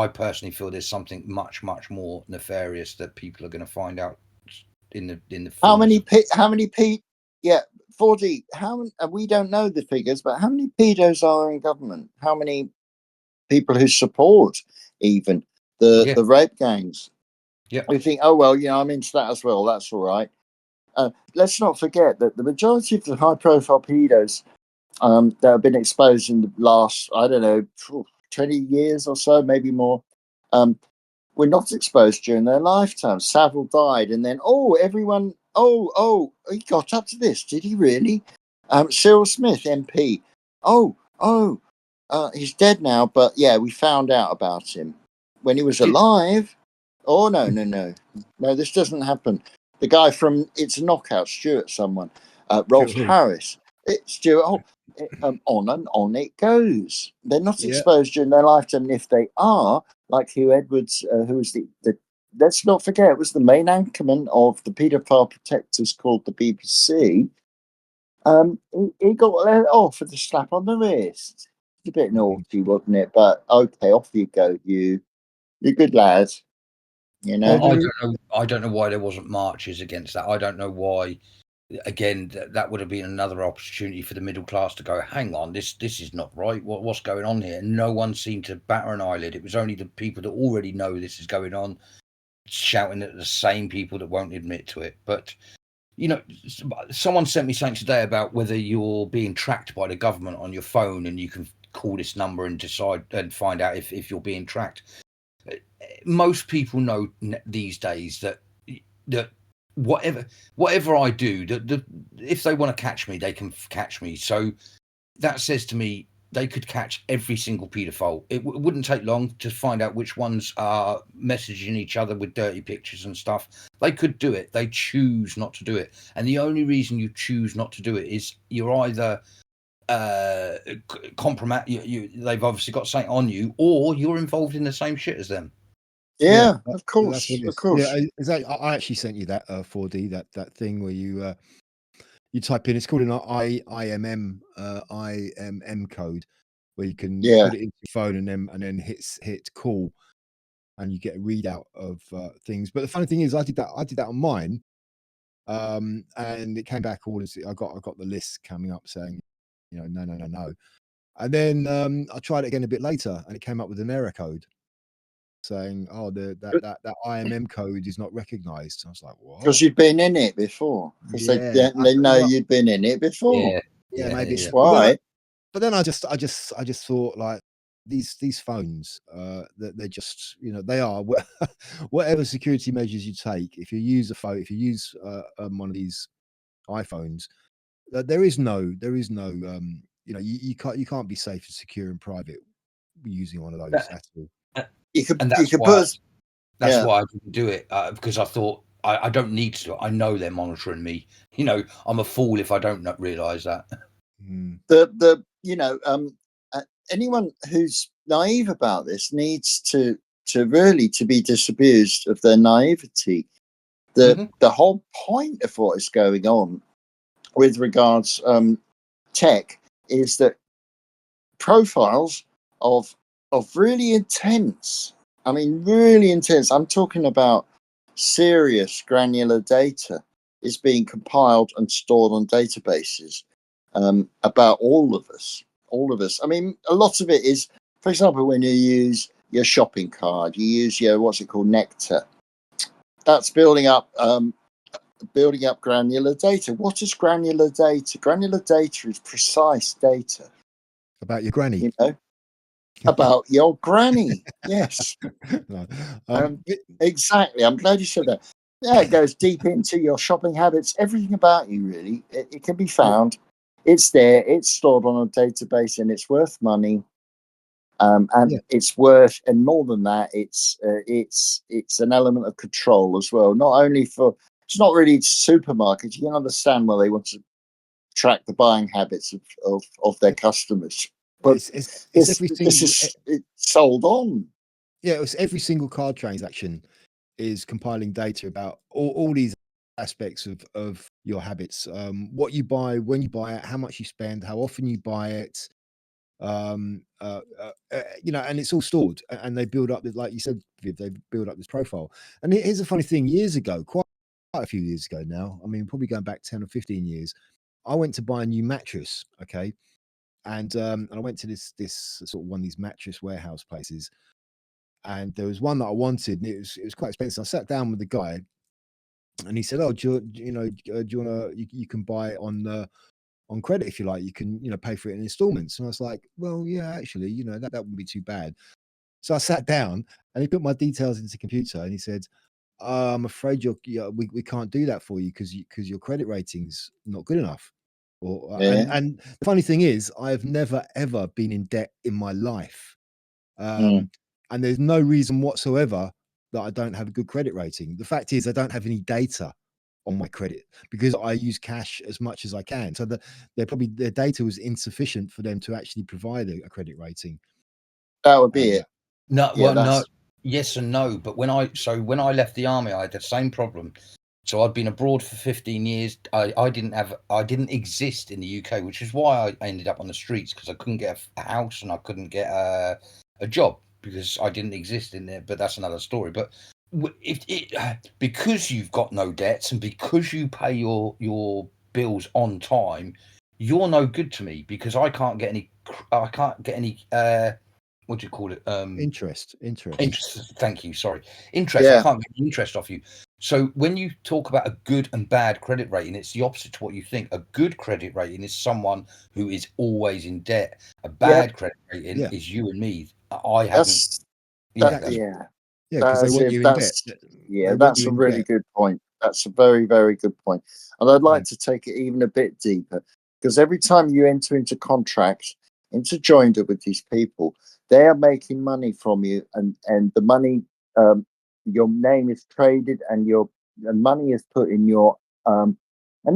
personally feel there's something much more nefarious that people are going to find out in the how many 40, we don't know the figures, but how many pedos are in government? How many people who support even the rape gangs. Yeah. We think, oh well, I'm into that as well. That's all right. Let's not forget that the majority of the high-profile pedos that have been exposed in the last, I don't know, 20 years or so, maybe more, were not exposed during their lifetime. Savile died, and then everyone, he got up to this, did he really? Cyril Smith, MP, he's dead now, but yeah, we found out about him when he was alive. Oh no, this doesn't happen. The guy from It's a Knockout, Stuart, Rolf Harris, Stuart. On and on it goes. They're not exposed during their lifetime, and if they are, like Hugh Edwards, who was the let's not forget, was the main anchorman of the paedophile protectors called the BBC. He got let off with a slap on the wrist. It's a bit naughty, wasn't it? But okay, off you go, you're good lad. I don't know why there wasn't marches against that. I don't know why. Again, that would have been another opportunity for the middle class to go, hang on, this is not right. What's going on here? And no one seemed to batter an eyelid. It was only the people that already know this is going on shouting at the same people that won't admit to it. But someone sent me something today about whether you're being tracked by the government on your phone, and you can call this number and decide and find out if you're being tracked. Most people know these days that whatever I do, if they want to catch me, they can catch me. So that says to me they could catch every single paedophile. It wouldn't take long to find out which ones are messaging each other with dirty pictures and stuff. They could do it. They choose not to do it. And the only reason you choose not to do it is you're either compromise. They've obviously got something on you, or you're involved in the same shit as them. Yeah, of course. Yeah, exactly. I actually sent you that 4D that thing where you type in. It's called an IMM code, where you can put it into your phone and then hit call, and you get a readout of things. But the funny thing is, I did that on mine, and it came back all as I got the list coming up saying, no, and then I tried it again a bit later, and it came up with an error code saying, that IMM code is not recognized. I was like, what? Because you've been in it before. Because they know you've been in it before. Yeah, maybe it's why. But then I just thought, like, these phones, that they're just, they are whatever security measures you take. If you use one of these iPhones, there is no you can't be safe and secure in private using one of those at all. That's why I didn't do it, because I thought I don't need to. I know they're monitoring me. I'm a fool if I don't realize that. Anyone who's naive about this needs to really to be disabused of their naivety. The whole point of what is going on with regards tech is that profiles of really intense, really intense, I'm talking about serious granular data, is being compiled and stored on databases about all of us. A lot of it is, for example, when you use your shopping card, you use your, what's it called, Nectar. That's building up granular data. What is granular data? Granular data is precise data. About your granny. About your granny. Yes. No. Exactly. I'm glad you said that. Yeah, it goes deep into your shopping habits, everything about you, really. It can be found. It's there. It's stored on a database, and it's worth money. It's worth, and more than that, it's an element of control as well. Not only for, it's not really supermarkets. You can understand why they want to track the buying habits of their customers. But it's sold on. Yeah, it's every single card transaction is compiling data about all these aspects of your habits, what you buy, when you buy it, how much you spend, how often you buy it, and it's all stored, and they build up, like you said, Viv, they build up this profile. And here's a funny thing: years ago, quite a few years ago now, probably going back 10 or 15 years, I went to buy a new mattress. Okay, and I went to this sort of one of these mattress warehouse places, and there was one that I wanted, and it was quite expensive. I sat down with the guy, and he said, "Oh, do you wanna you can buy it on credit if you like. You can pay for it in installments." And I was like, "Well, yeah, actually, that wouldn't be too bad." So I sat down, and he put my details into the computer, and he said, "I'm afraid we can't do that for you because your credit rating's not good enough." Or Yeah. and the funny thing is, I've never ever been in debt in my life, Mm. and there's no reason whatsoever that I don't have a good credit rating. The fact is, I don't have any data on my credit because I use cash as much as I can. So their data was insufficient for them to actually provide a credit rating. That would be And it. No, Yeah, well, no, that's yes and no. But when I left the army, I had the same problem. So I'd been abroad for 15 years. I didn't exist in the UK, which is why I ended up on the streets, because I couldn't get a house and I couldn't get a job because I didn't exist in there. But that's another story. But because you've got no debts and because you pay your bills on time, you're no good to me because I can't get any what do you call it? interest. Interest. Thank you. Sorry, interest. I yeah. can't get interest off you. So when you talk about a good and bad credit rating, it's the opposite to what you think. A good credit rating is someone who is always in debt. A Yeah. bad credit rating Yeah. is you and me. I haven't. That's Yeah, that. that's Yeah. Yeah, because they That's want it. you in debt. Yeah. They want That's you a in really debt. good point. That's a very, very good point. And I'd like Yeah. to take it even a bit deeper, because every time you enter into contracts, into joinder with these people, they are making money from you, and the money, your name is traded, and money is put in your and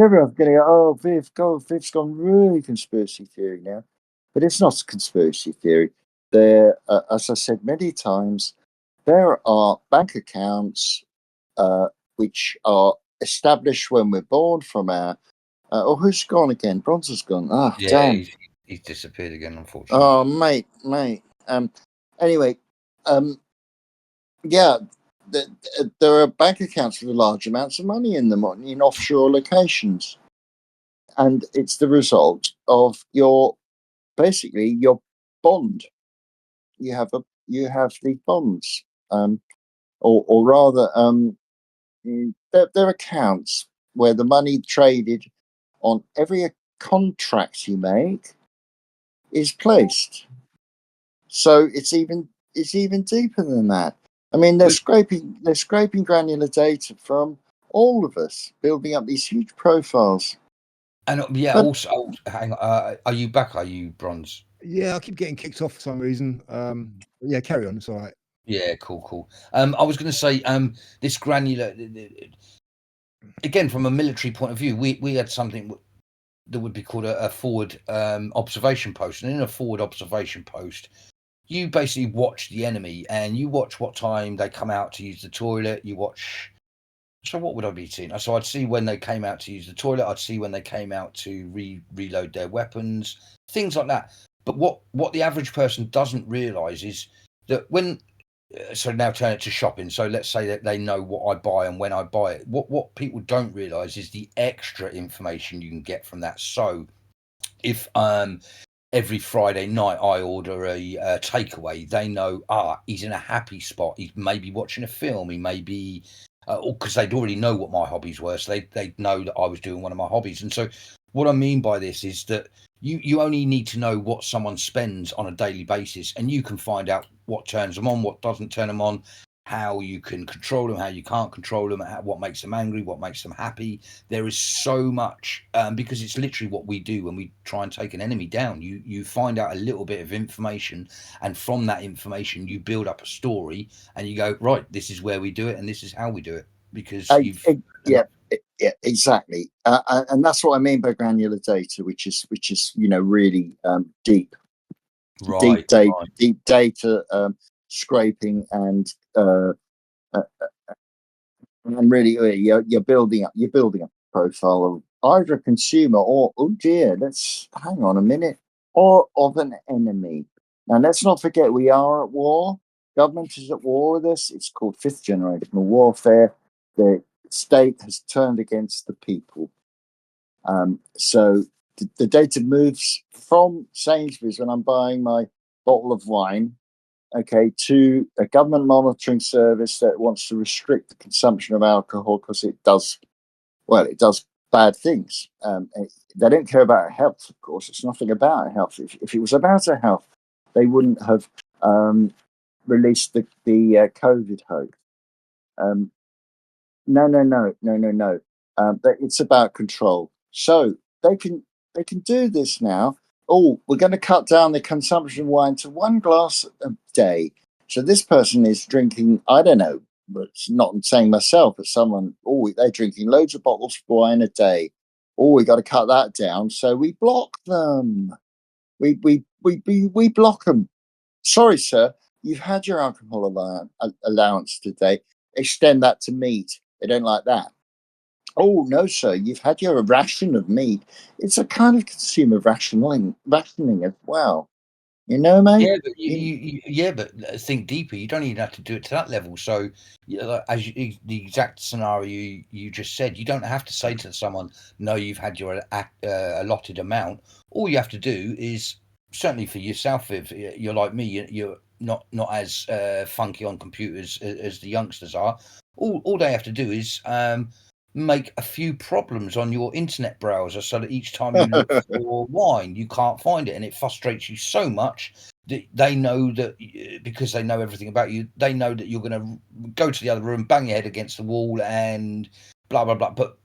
everyone's going to go, "Oh, Viv's gone really conspiracy theory now," but it's not conspiracy theory. There, as I said many times, there are bank accounts uh, which are established when we're born from our. Oh, who's gone again? Bronze has gone. Ah, yeah. damn. He's disappeared again, unfortunately. Oh, mate. Anyway, yeah, there are bank accounts with large amounts of money in them in offshore locations, and it's the result of basically your bond. You have the bonds, or rather, they're accounts where the money traded on every contract you make is placed. So it's even deeper than that. I mean, they're scraping granular data from all of us, building up these huge profiles. And yeah, But also, hang on. Are you back? Are you Bronze? Yeah, I keep getting kicked off for some reason. Yeah, carry on. It's all right. Yeah, cool. I was going to say, this granular, again, from a military point of view, we had something that would be called a forward observation post, and in a forward observation post, you basically watch the enemy, and you watch what time they come out to use the toilet. You watch. So what would I be seeing? So I'd see when they came out to use the toilet. I'd see when they came out to reload their weapons, things like that. But what the average person doesn't realise is that when so now turn it to shopping. So let's say that they know what I buy and when I buy it. What people don't realise is the extra information you can get from that. So if every Friday night I order a takeaway, they know he's in a happy spot. He's maybe watching a film. He may be because they'd already know what my hobbies were, so they know that I was doing one of my hobbies. And so what I mean by this is that you only need to know what someone spends on a daily basis, and you can find out what turns them on, what doesn't turn them on, how you can control them, how you can't control them, what makes them angry, what makes them happy. There is so much because it's literally what we do when we try and take an enemy down. You find out a little bit of information, and from that information you build up a story, and you go, right, this is where we do it and this is how we do it, because yeah, exactly, and that's what I mean by granular data, which is really deep right. deep data scraping, and really you're building up a profile of either a consumer or, oh dear, let's hang on a minute, or of an enemy. Now let's not forget, we are at war. Government is at war with us. It's called fifth generational warfare. The state has turned against the people. So the data moves from Sainsbury's when I'm buying my bottle of wine, okay, to a government monitoring service that wants to restrict the consumption of alcohol because it does bad things. They don't care about our health, of course. It's nothing about our health. If it was about our health, they wouldn't have released the COVID hoax. No. It's about control. So they can do this now. Oh, we're going to cut down the consumption of wine to 1 glass a day. So this person is drinking, I don't know, but it's not saying myself, but someone, they're drinking loads of bottles of wine a day. Oh, we got to cut that down. So we block them. We block them. Sorry, sir, you've had your alcohol allowance today. Extend that to meat. They don't like that. Oh no, sir, you've had your ration of meat. It's a kind of consumer rationing as well. You know, mate. Yeah, but think deeper. You don't even have to do it to that level. So, the exact scenario you just said, you don't have to say to someone, "No, you've had your allotted amount." All you have to do is, certainly for yourself, if you're like me, you're not as funky on computers as the youngsters are. All they have to do is make a few problems on your internet browser so that each time you look for wine, you can't find it, and it frustrates you so much that they know that, because they know everything about you, they know that you're going to go to the other room, bang your head against the wall, and blah blah blah. But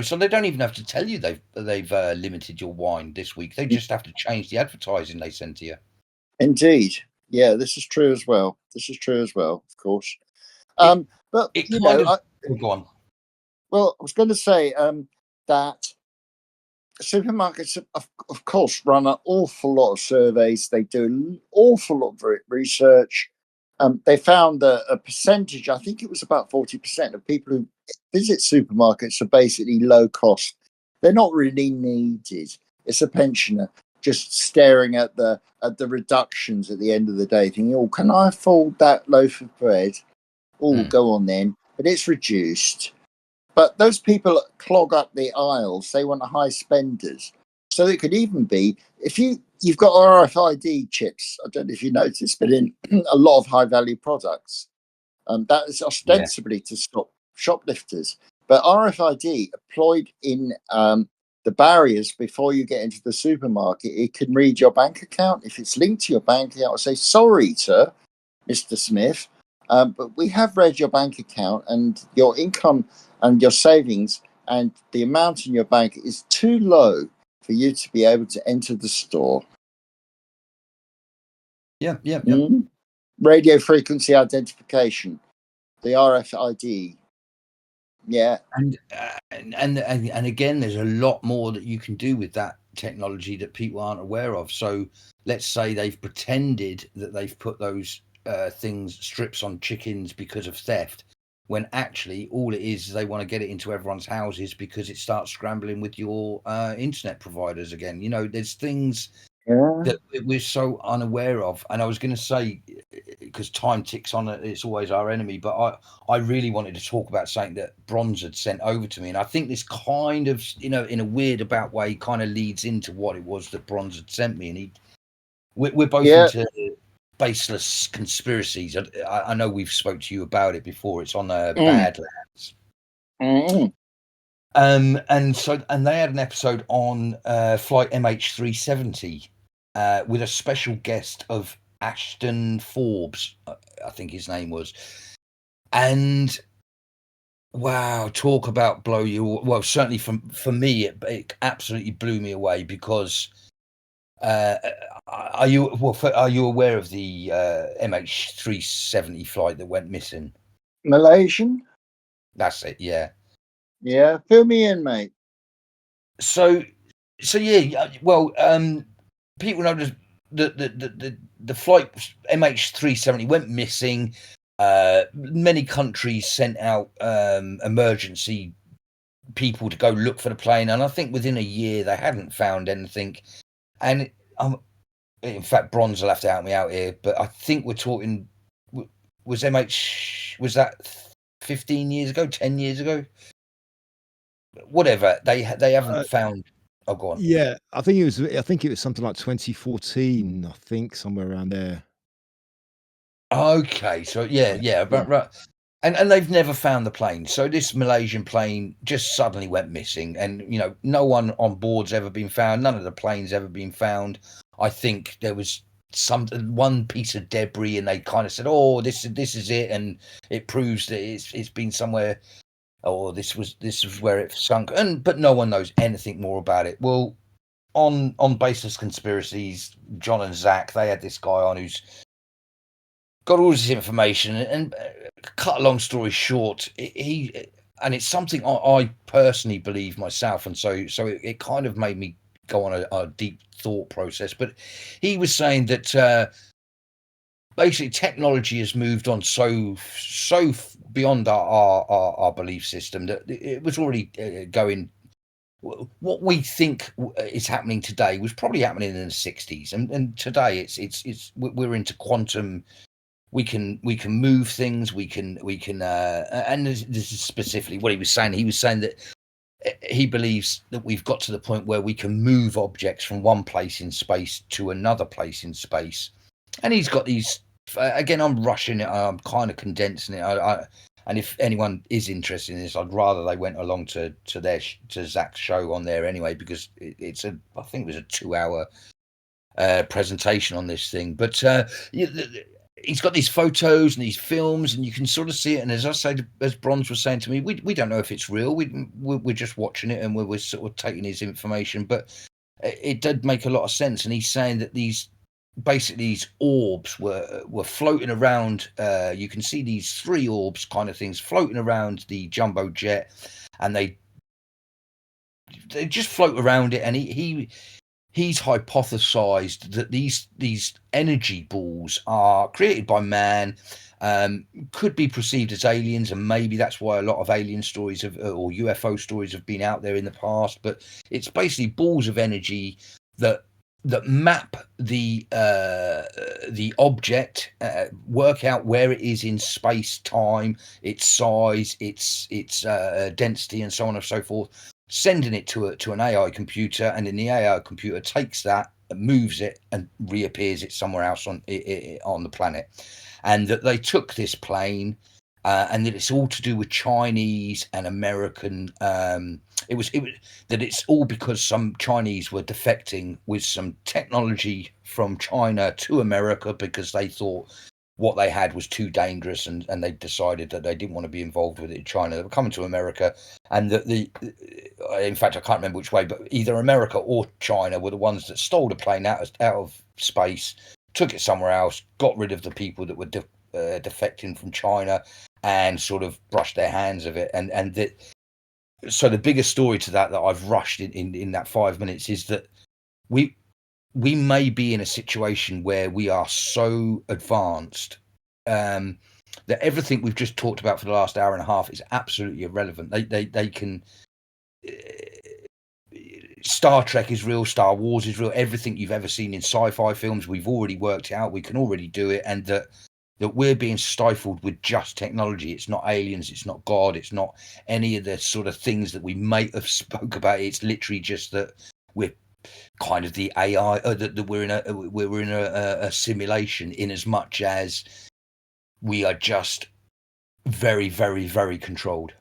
so they don't even have to tell you they've limited your wine this week. They just have to change the advertising they send to you. Indeed, yeah, this is true as well. Of course. But Go on. Well, I was going to say that supermarkets, of course, run an awful lot of surveys. They do an awful lot of research. They found a percentage, I think it was about 40% of people who visit supermarkets are basically low cost. They're not really needed. It's a pensioner just staring at the reductions at the end of the day, thinking, "Oh, can I afford that loaf of bread? Oh, go on then." But it's reduced. But those people clog up the aisles. They want high spenders. So it could even be, if you've got RFID chips, I don't know if you noticed, but in a lot of high value products, that is ostensibly to stop shoplifters. But RFID employed in the barriers before you get into the supermarket, it can read your bank account. If it's linked to your bank account, it'll say, "Sorry, sir, Mr. Smith, but we have read your bank account, and your income and your savings and the amount in your bank is too low for you to be able to enter the store." Yeah. Radio frequency identification, the RFID. Yeah. And again, there's a lot more that you can do with that technology that people aren't aware of. So let's say they've pretended that they've put those strips on chickens because of theft, when actually all it is they want to get it into everyone's houses because it starts scrambling with your internet providers again. There's things that we're so unaware of. And I was going to say, because time ticks on, it's always our enemy, but I really wanted to talk about something that Bronze had sent over to me, and I think this kind of, in a weird about way, kind of leads into what it was that Bronze had sent me. And we're both into baseless conspiracies. I know we've spoke to you about it before. It's on Badlands. And they had an episode on Flight MH370 with a special guest of Ashton Forbes, I think his name was. And wow, talk about blow you. Well, certainly for me, it absolutely blew me away, because are you aware of the MH370 flight that went missing? Malaysian? That's it, yeah. Yeah, fill me in, mate. So yeah, well, people know the flight MH370 went missing. Many countries sent out emergency people to go look for the plane, and I think within a year they hadn't found anything. And in fact, Bronze will have to help me out here, but I think we're talking, was that 15 years ago, 10 years ago? Whatever, they haven't found Oh, go on. Yeah, I think it was something like 2014, I think, somewhere around there. Okay, so yeah, Yeah. right. And they've never found the plane. So this Malaysian plane just suddenly went missing, and no one on board's ever been found. None of the planes ever been found. I think there was one piece of debris, and they kind of said, "Oh, this is it," and it proves that it's been somewhere. Or this was where it sunk, but no one knows anything more about it. Well, on baseless conspiracies, John and Zach, they had this guy on who's got all this information, and cut a long story short, and it's something I personally believe myself, and so it kind of made me go on a deep thought process. But he was saying that basically technology has moved on so beyond our belief system that it was already going. What we think is happening today was probably happening in the 60s, and today we're into quantum. We can move things. We can and this is specifically what he was saying. He was saying that he believes that we've got to the point where we can move objects from one place in space to another place in space. And he's got these. Again, I'm rushing it. I'm kind of condensing it. And if anyone is interested in this, I'd rather they went along to Zach's show on there anyway, because I think it was a 2-hour presentation on this thing. But he's got these photos and these films, and you can sort of see it. And as I say, as Bronze was saying to me, we don't know if it's real. We're just watching it, and we're sort of taking his information. But it did make a lot of sense. And he's saying that these orbs were floating around. You can see these 3 orbs kind of things floating around the jumbo jet, and they just float around it. And he's hypothesized that these energy balls are created by man, could be perceived as aliens, and maybe that's why a lot of alien stories or UFO stories have been out there in the past. But it's basically balls of energy that map the object, work out where it is in space time, its size, its density, and so on and so forth, sending it to an AI computer, and then the AI computer takes that, moves it, and reappears it somewhere else on the planet. And that they took this plane, and that it's all to do with Chinese and American. It was that it's all because some Chinese were defecting with some technology from China to America because they thought what they had was too dangerous, and they decided that they didn't want to be involved with it in China. They were coming to America, and that in fact, I can't remember which way, but either America or China were the ones that stole the plane out of space, took it somewhere else, got rid of the people that were defecting from China, and sort of brushed their hands of it. And that, so the biggest story to that I've rushed in that 5 minutes is that we may be in a situation where we are so advanced that everything we've just talked about for the last hour and a half is absolutely irrelevant. They can. Star Trek is real. Star Wars is real. Everything you've ever seen in sci-fi films, we've already worked out. We can already do it, and that we're being stifled with just technology. It's not aliens. It's not God. It's not any of the sort of things that we might have spoke about. It's literally just that we're kind of the AI, that we're in a simulation, in as much as we are just very, very, very controlled.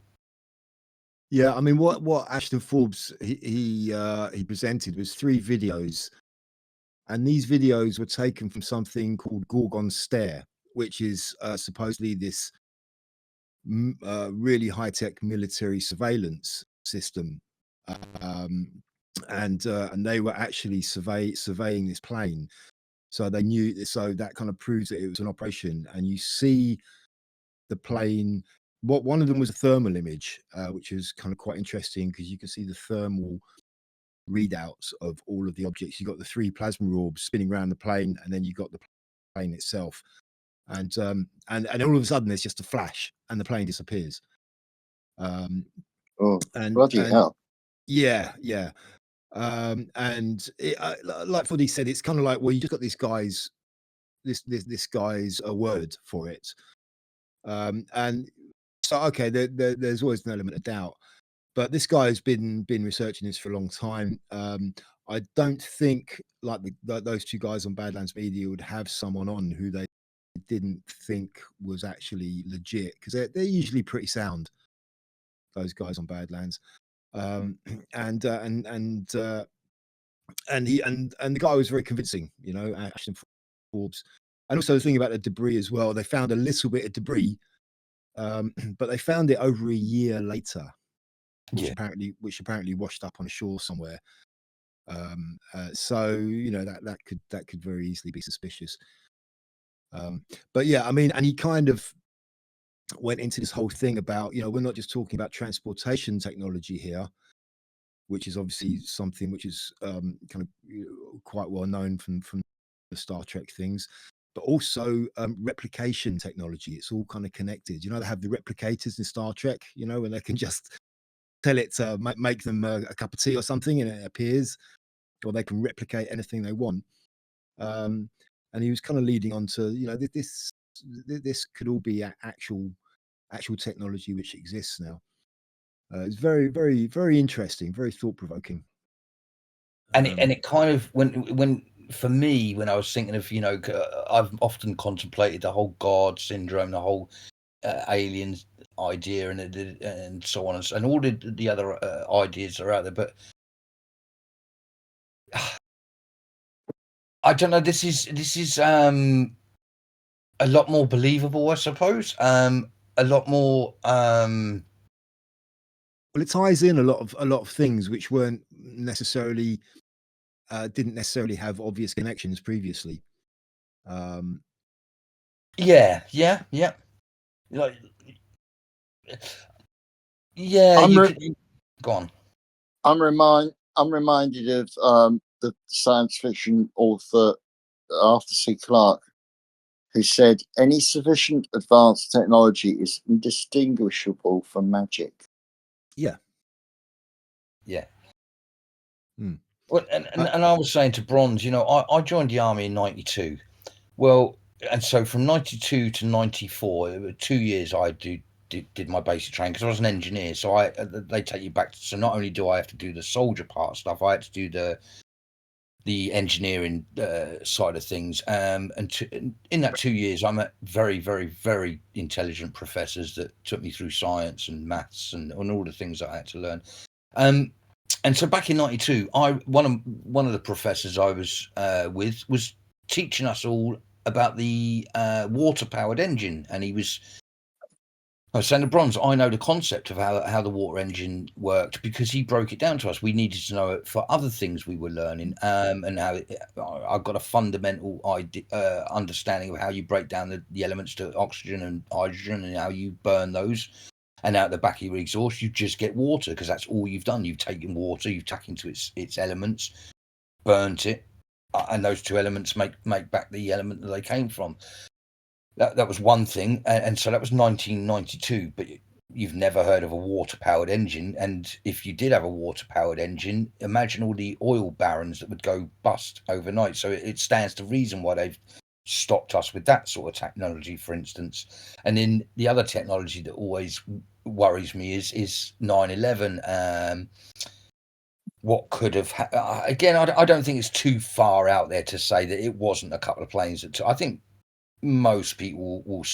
Yeah, I mean, what Ashton Forbes he presented was 3 videos, and these videos were taken from something called Gorgon Stare, which is supposedly this really high-tech military surveillance system, and they were actually surveying this plane, so they knew. So that kind of proves that it was an operation, and you see the plane. One of them was a thermal image, which is kind of quite interesting because you can see the thermal readouts of all of the objects. You got the 3 plasma orbs spinning around the plane, and then you got the plane itself. And all of a sudden there's just a flash, and the plane disappears. Oh, And bloody hell! yeah. And like Foddy said, it's kind of like, well, you just got this guy's a word for it. And so, okay, there's always an element of doubt, but this guy has been researching this for a long time. I don't think like those two guys on Badlands Media would have someone on who they didn't think was actually legit, because they're usually pretty sound, those guys on Badlands. And the guy was very convincing, you know, Ashton Forbes. And also the thing about the debris as well, they found a little bit of debris, but they found it over a year later, which apparently washed up on a shore somewhere. So you know that could very easily be suspicious. But yeah, I mean, and he kind of went into this whole thing about, you know, we're not just talking about transportation technology here, which is obviously something which is kind of quite well known from the Star Trek things, but also replication technology. It's all kind of connected. You know, they have the replicators in Star Trek, you know, and they can just tell it to make them a cup of tea or something and it appears, or they can replicate anything they want. And he was kind of leading on to, you know, this could all be actual technology which exists now. It's very, very, very interesting, very thought-provoking. And it kind of, when for me, when I was thinking of, you know, I've often contemplated the whole God syndrome, the whole aliens idea, and so on, and all the other ideas are out there. But I don't know. This is a lot more believable, I suppose. A lot more. Well, it ties in a lot of things which weren't necessarily didn't necessarily have obvious connections previously. Yeah. Like, yeah, go on. I'm reminded of the science fiction author Arthur C. Clarke, who said any sufficient advanced technology is indistinguishable from magic. Yeah. Well, and I was saying to Bronze, you know, I joined the army in '92. Well, and so from '92 to '94, 2 years I did my basic training, because I was an engineer. So they take you back. So not only do I have to do the soldier part stuff, I had to do the engineering side of things. And in that 2 years, I met very, very, very intelligent professors that took me through science and maths and all the things that I had to learn. And so back in '92, one of the professors I was with was teaching us all about the water-powered engine, and I was saying to Bronze, I know the concept of how the water engine worked, because he broke it down to us. We needed to know it for other things we were learning, and how I've got a fundamental understanding of how you break down the elements to oxygen and hydrogen, and how you burn those. And out the back of your exhaust, you just get water, because that's all you've done. You've taken water, you've taken to its elements, burnt it, and those two elements make back the element that they came from. That was one thing, and so that was 1992. But you've never heard of a water-powered engine, and if you did have a water-powered engine, imagine all the oil barons that would go bust overnight. So it stands to reason why they've stopped us with that sort of technology, for instance. And then the other technology that always worries me is 9/11. What could have again, I don't think it's too far out there to say that it wasn't a couple of planes that I think most people will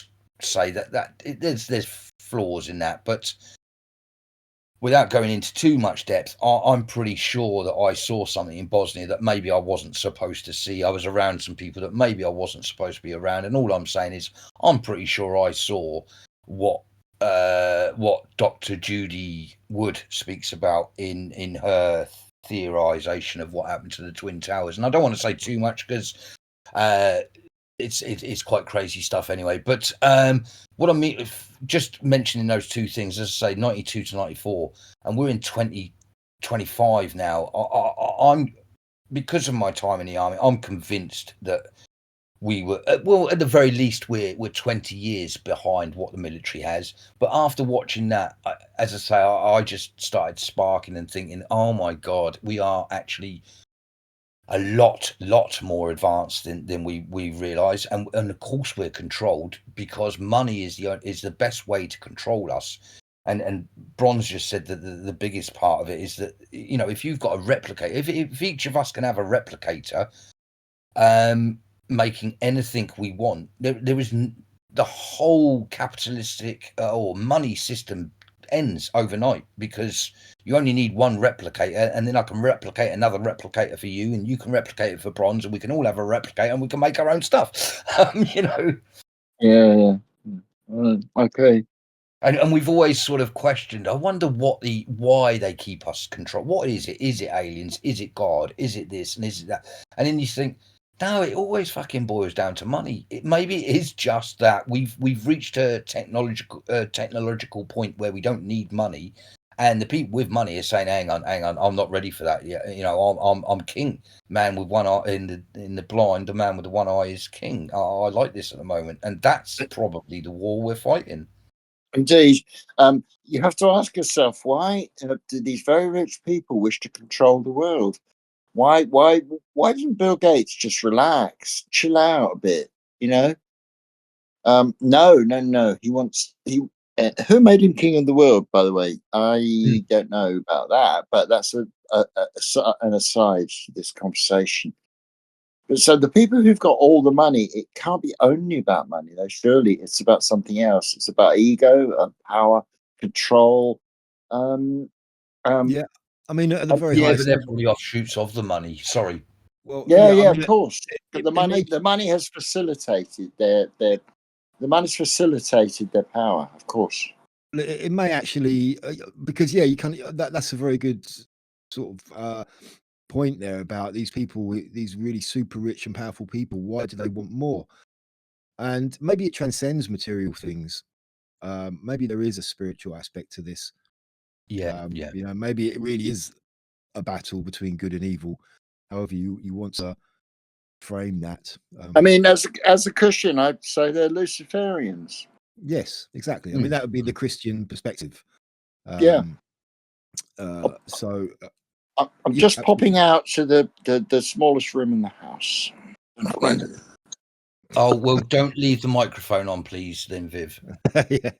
say that there's flaws in that, but without going into too much depth, I'm pretty sure that I saw something in Bosnia that maybe I wasn't supposed to see. I was around some people that maybe I wasn't supposed to be around, and all I'm saying is I'm pretty sure I saw what Dr. Judy Wood speaks about in her theorization of what happened to the Twin Towers. And I don't want to say too much, because it's quite crazy stuff anyway. But what I mean, just mentioning those two things, as I say, 92 to 94, and we're in 2025 now. I'm, because of my time in the army, I'm convinced that we were well, at the very least, we're 20 years behind what the military has. But after watching that, as I say, I just started sparking and thinking, oh my God, we are actually a lot more advanced than we realise, and of course we're controlled, because money is the best way to control us. And Bronze just said that the biggest part of it is that, you know, if you've got a replicator, if each of us can have a replicator, making anything we want, there is the whole capitalistic or money system ends overnight, because you only need one replicator, and then I can replicate another replicator for you, and you can replicate it for Bronze, and we can all have a replicator, and we can make our own stuff. You know. Yeah. Okay. And we've always sort of questioned, I wonder why they keep us control. What is it? Is it aliens? Is it God? Is it this and is it that? And then you think, no, it always fucking boils down to money. Maybe it is just that we've reached a technological point where we don't need money, and the people with money are saying, hang on, I'm not ready for that yet. You know, I'm king. Man with one eye in the blind, the man with the one eye is king. I like this at the moment, and that's probably the war we're fighting. Indeed. You have to ask yourself, why do these very rich people wish to control the world? Why didn't Bill Gates just relax, chill out a bit? You know? No. Who made him king of the world? By the way, I don't know about that, but that's an aside to this conversation. But so the people who've got all the money, it can't be only about money, though. Surely it's about something else. It's about ego, power, control. Yeah, I mean, at the very Yeah, but highest they're level. probably offshoots of the money. Sorry. Well, Yeah, I of mean, course. But it may the money has facilitated the money's facilitated their power, of course. it may actually because you can that's a very good sort of point there about these people, these really super rich and powerful people. Why do they want more? And maybe it transcends material things. Maybe there is a spiritual aspect to this. Yeah, yeah. You know, maybe it really is a battle between good and evil, however you want to frame that. I mean, as a cushion, I'd say they're Luciferians. Yes, exactly. I mean, that would be the Christian perspective. Yeah. So I'm yeah, just absolutely. popping out to the smallest room in the house. Oh, well, don't leave the microphone on, please, then, Viv. Yeah.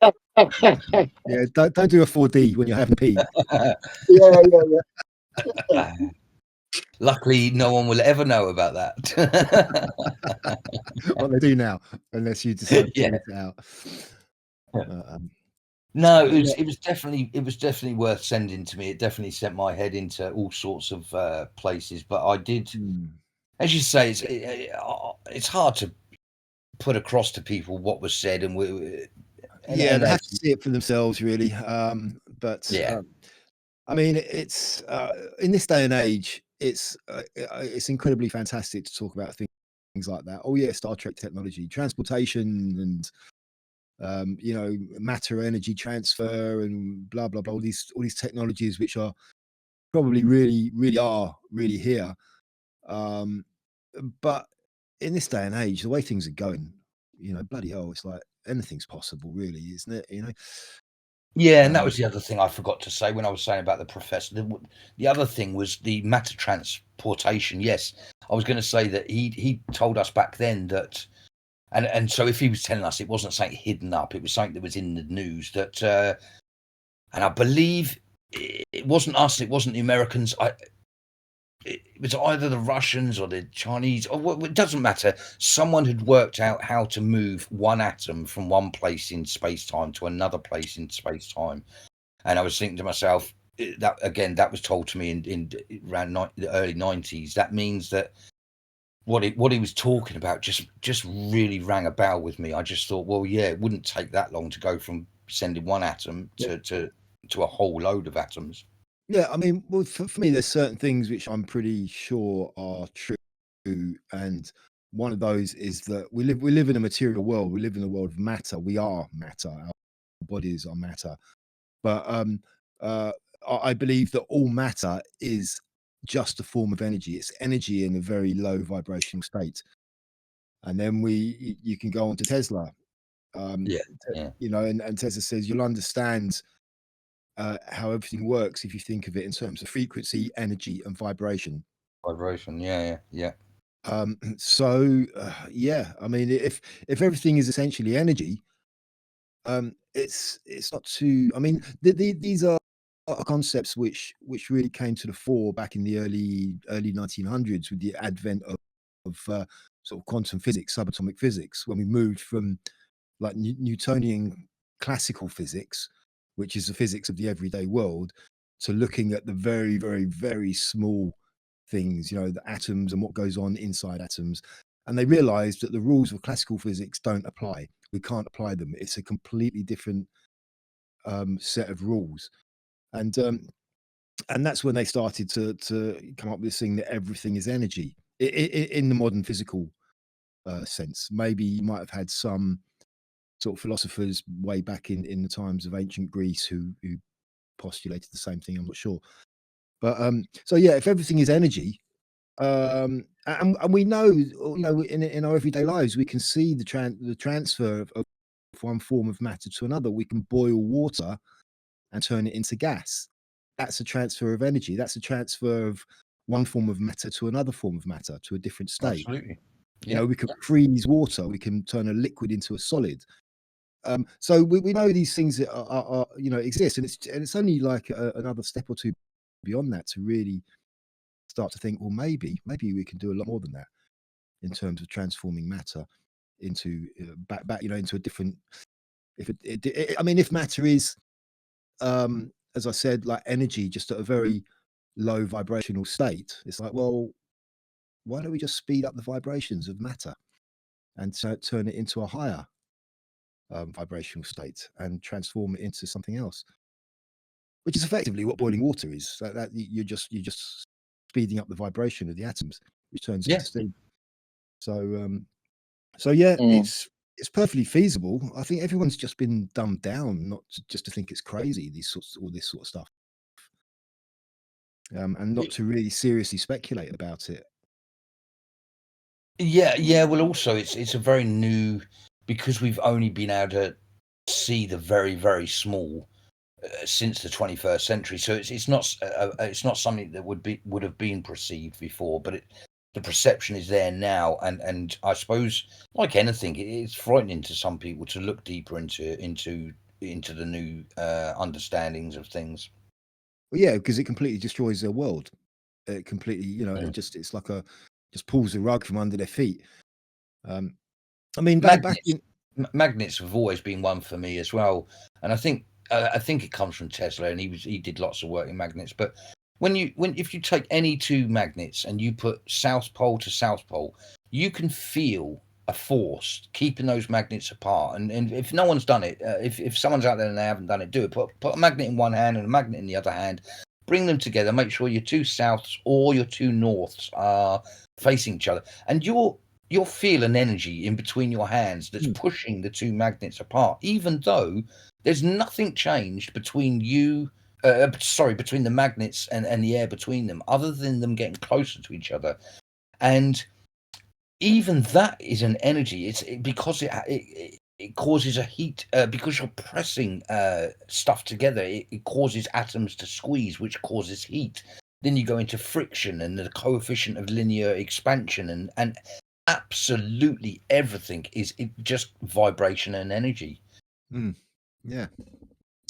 Yeah, don't do a 4D when you're having a pee. Yeah. Luckily, no one will ever know about that. Well, they do now, unless you decide to Yeah. edit it out. No, but it was definitely worth sending to me. It definitely sent my head into all sorts of places. But I did, as you say, it's hard to put across to people what was said, and they have to see it for themselves, really. But yeah. I mean, it's in this day and age, it's incredibly fantastic to talk about things like that. Oh yeah, Star Trek technology, transportation, and you know, matter energy transfer, and blah blah blah. All these technologies which are probably really here. But in this day and age, the way things are going, you know, bloody hell, it's like anything's possible, really, isn't it? You know. Yeah, and that was the other thing I forgot to say when I was saying about the professor. The other thing was the matter transportation. Yes, I was going to say that he told us back then that, and so if he was telling us, it wasn't something hidden up. It was something that was in the news that, and I believe it wasn't us. It wasn't the Americans. It was either the Russians or the Chinese, or it doesn't matter. Someone had worked out how to move one atom from one place in space-time to another place in space-time. And I was thinking to myself, that again, that was told to me in around the early 90s. That means that what he was talking about just really rang a bell with me. I just thought, well, yeah, it wouldn't take that long to go from sending one atom to a whole load of atoms. Yeah, I mean, well, for me, there's certain things which I'm pretty sure are true, and one of those is that we live in a material world. We live in a world of matter. We are matter. Our bodies are matter. But I believe that all matter is just a form of energy. It's energy in a very low vibrational state. And then you can go on to Tesla. You know, and Tesla says you'll understand how everything works if you think of it in terms of frequency, energy, and vibration. Vibration, yeah. So yeah, I mean, if everything is essentially energy, it's not too. I mean, these are concepts which really came to the fore back in the early 1900s with the advent of sort of quantum physics, subatomic physics, when we moved from like Newtonian classical physics, which is the physics of the everyday world, to looking at the very, very, very small things, you know, the atoms and what goes on inside atoms. And they realized that the rules of classical physics don't apply. We can't apply them. It's a completely different set of rules. And that's when they started to come up with this thing that everything is energy in the modern physical sense. Maybe you might have had some sort of philosophers way back in the times of ancient Greece who postulated the same thing. I'm not sure, but so yeah, if everything is energy, and we know, you know, in our everyday lives, we can see the transfer of one form of matter to another. We can boil water and turn it into gas. That's a transfer of energy. That's a transfer of one form of matter to another form of matter, to a different state. Absolutely. You know, we can freeze water. We can turn a liquid into a solid. So we know these things that are you know, exist, and it's only like another step or two beyond that to really start to think, well, maybe we can do a lot more than that in terms of transforming matter into back, you know, into a different. I mean, if matter is, as I said, like energy, just at a very low vibrational state, it's like, well, why don't we just speed up the vibrations of matter and turn it into a higher vibrational state and transform it into something else, which is effectively what boiling water is. That you're just speeding up the vibration of the atoms, which turns into steam. So yeah, it's perfectly feasible. I think everyone's just been dumbed down, not just to think it's crazy. All this sort of stuff, and not to really seriously speculate about it. Yeah. Well, also it's a very new, because we've only been able to see the very, very small since the 21st century. So it's not something that would have been perceived before, but the perception is there now, and I suppose, like anything, it's frightening to some people to look deeper into the new understandings of things. Well, yeah, because it completely destroys their world. It completely, you know, it's like just pulls the rug from under their feet. I mean, back in magnets have always been one for me as well, and I think it comes from Tesla, and he did lots of work in magnets. But if you take any two magnets and you put south pole to south pole, you can feel a force keeping those magnets apart. And if no one's done it, if someone's out there and they haven't done it, do it. Put a magnet in one hand and a magnet in the other hand. Bring them together. Make sure your two souths or your two norths are facing each other, and you'll feel an energy in between your hands that's pushing the two magnets apart, even though there's nothing changed between between the magnets and the air between them, other than them getting closer to each other. And even that is an energy. Because it causes a heat, because you're pressing stuff together. It causes atoms to squeeze, which causes heat. Then you go into friction and the coefficient of linear expansion, and absolutely everything is just vibration and energy. Yeah.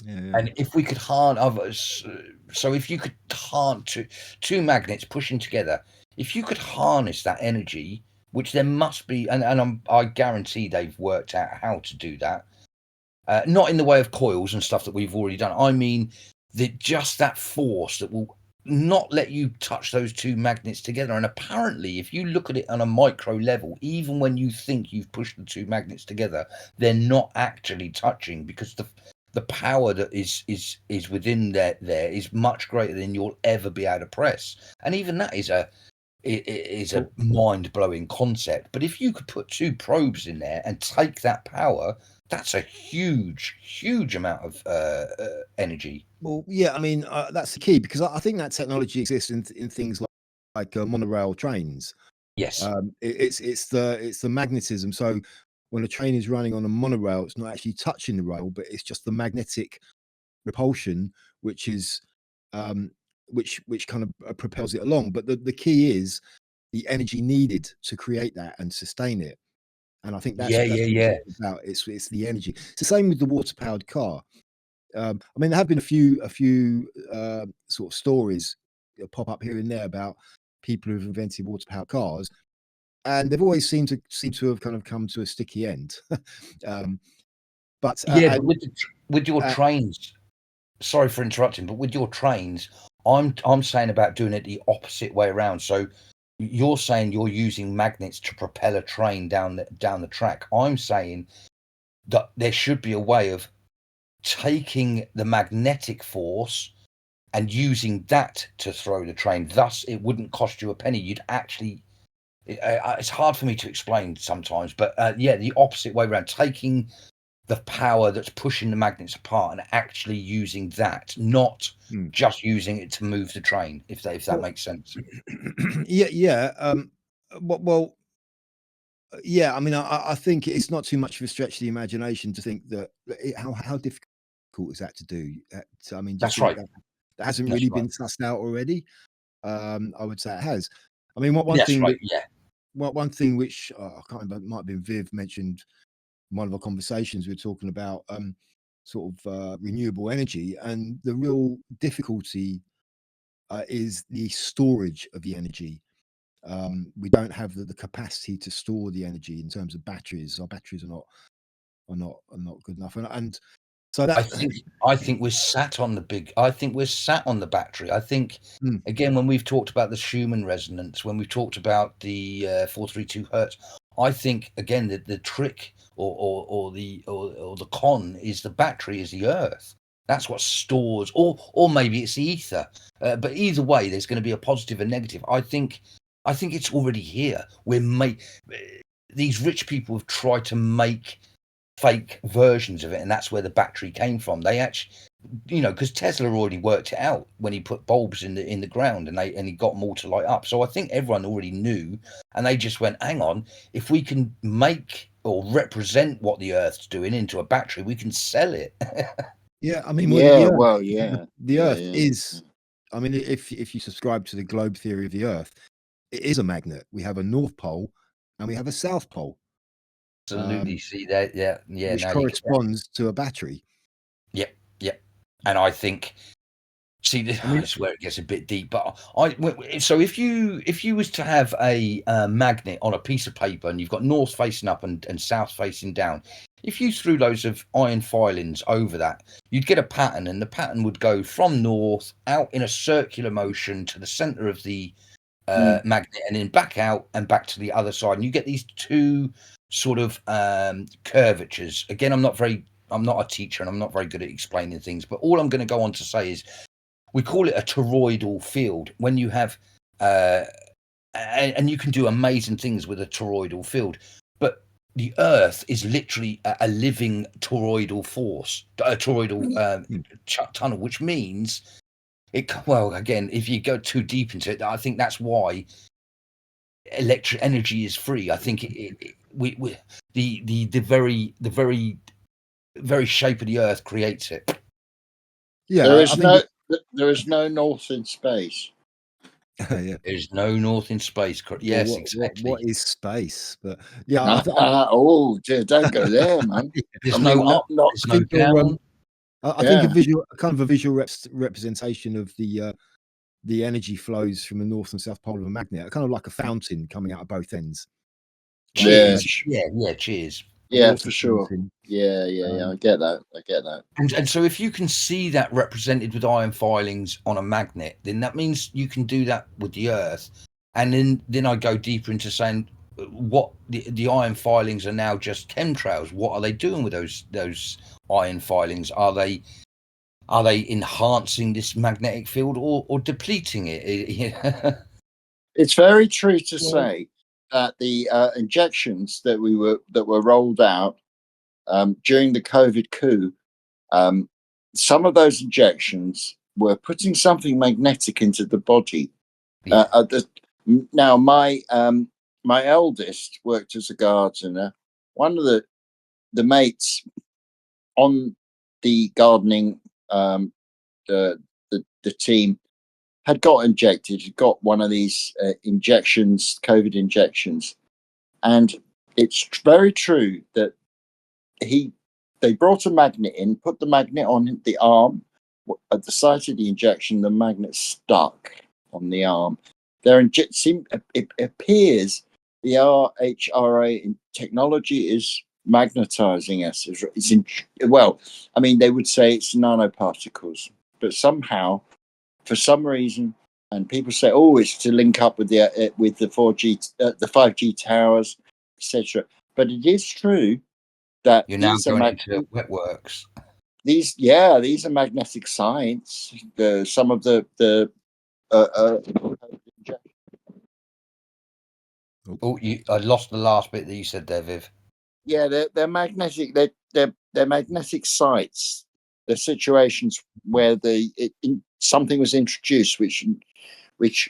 And if we could harness, so if you could harness two magnets pushing together, if you could harness that energy, which there must be, and I guarantee they've worked out how to do that, not in the way of coils and stuff that we've already done. I mean, just that force that will not let you touch those two magnets together. And apparently, if you look at it on a micro level, even when you think you've pushed the two magnets together, they're not actually touching, because the power that is within there is much greater than you'll ever be able to press. And even that is a mind-blowing concept. But if you could put two probes in there and take that power, that's a huge amount of energy. Well, yeah, I mean, that's the key, because I think that technology exists in things like monorail trains. Yes. It's the magnetism. So when a train is running on a monorail, it's not actually touching the rail, but it's just the magnetic repulsion, which is which kind of propels it along. But the key is the energy needed to create that and sustain it. And I think that's Yeah, what yeah, yeah. it's about. It's the energy. It's the same with the water powered car. I mean, there have been a few sort of stories that pop up here and there about people who've invented water powered cars, and they've always seemed to have kind of come to a sticky end. um, but Yeah, but with your uh, trains, sorry for interrupting, but with your trains, I'm saying about doing it the opposite way around. So you're saying you're using magnets to propel a train down the track. I'm saying that there should be a way of taking the magnetic force and using that to throw the train. Thus, it wouldn't cost you a penny. You'd actually. It's hard for me to explain sometimes, but yeah, the opposite way around, taking the power that's pushing the magnets apart and actually using that, not just using it to move the train, if that makes sense. Yeah. Well, yeah. I mean, I think it's not too much of a stretch of the imagination to think that how difficult is that to do. I mean, do you That's think right. that hasn't That's really right. been sussed out already? I would say it has. I mean, one That's thing right. that Yeah. one thing which I can't remember, it might have been Viv mentioned in one of our conversations. We were talking about sort of renewable energy, and the real difficulty is the storage of the energy. We don't have the capacity to store the energy in terms of batteries. Our batteries are not good enough, and so I that think we're sat on the battery. I think again, when we've talked about the Schumann resonance, when we've talked about the 432 hertz, I think again that the trick or the con is the battery is the earth. That's what stores, or maybe it's the ether. But either way, there's going to be a positive and negative. I think it's already here. These rich people have tried to make fake versions of it, and that's where the battery came from. They actually, because Tesla already worked it out when he put bulbs in the ground, and he got them all to light up. So I think everyone already knew, and they just went, hang on, if we can make or represent what the Earth's doing into a battery, we can sell it. yeah, I mean, Yeah, well, yeah, the yeah, Earth yeah. is. I mean, if you subscribe to the globe theory of the Earth, it is a magnet. We have a North Pole and we have a South Pole, Absolutely. See that? Yeah, yeah. which Now you get that. corresponds to a battery. Yep, yep. And I think. See, I mean, this is where it gets a bit deep. But so if you was to have a magnet on a piece of paper and you've got north facing up and south facing down, if you threw loads of iron filings over that, you'd get a pattern, and the pattern would go from north out in a circular motion to the center of the magnet, and then back out and back to the other side, and you get these two sort of curvatures. Again, I'm not a teacher, and I'm not very good at explaining things, but all I'm going to go on to say is we call it a toroidal field when you have and you can do amazing things with a toroidal field, but the earth is literally a living toroidal force, a toroidal tunnel, which means well, again, if you go too deep into it, I think that's why electric energy is free. I think the very shape of the earth creates it. yeah, There I is think there is no north in space. yeah. There's no north in space. Well, Yes, exactly. what is space? But yeah, Oh, dear, don't go there, man. There's I no mean, up, not there's I no think you're down. I think yeah, a visual representation of the energy flows from the north and south pole of a magnet, kind of like a fountain coming out of both ends. Like yeah, Cheers. Yeah, cheers. a yeah, water for sure. fountain. Yeah. I get that. And so if you can see that represented with iron filings on a magnet, then that means you can do that with the earth. And then I go deeper into saying what the iron filings are now just chemtrails. What are they doing with those iron filings? Are they enhancing this magnetic field or depleting it? It's very true to Well, say that the injections that were rolled out during the COVID coup, some of those injections were putting something magnetic into the body. Yeah. Now, my eldest worked as a gardener. One of the mates on the gardening the, the team had got injected, had got one of these injections, COVID injections, and it's very true that they brought a magnet in, put the magnet on the arm. At the site of the injection, the magnet stuck on the arm. It appears the RHRA technology is magnetizing us. Well, I mean, they would say it's nanoparticles, but somehow, for some reason, and people say, "Oh, it's to link up with the 4G, the 5G towers, etc." But it is true that You're now going into wet works. these are magnetic sites. Some of the Oh, I lost the last bit that you said there, Viv. yeah, they're magnetic. They're magnetic sites. They're situations where something was introduced which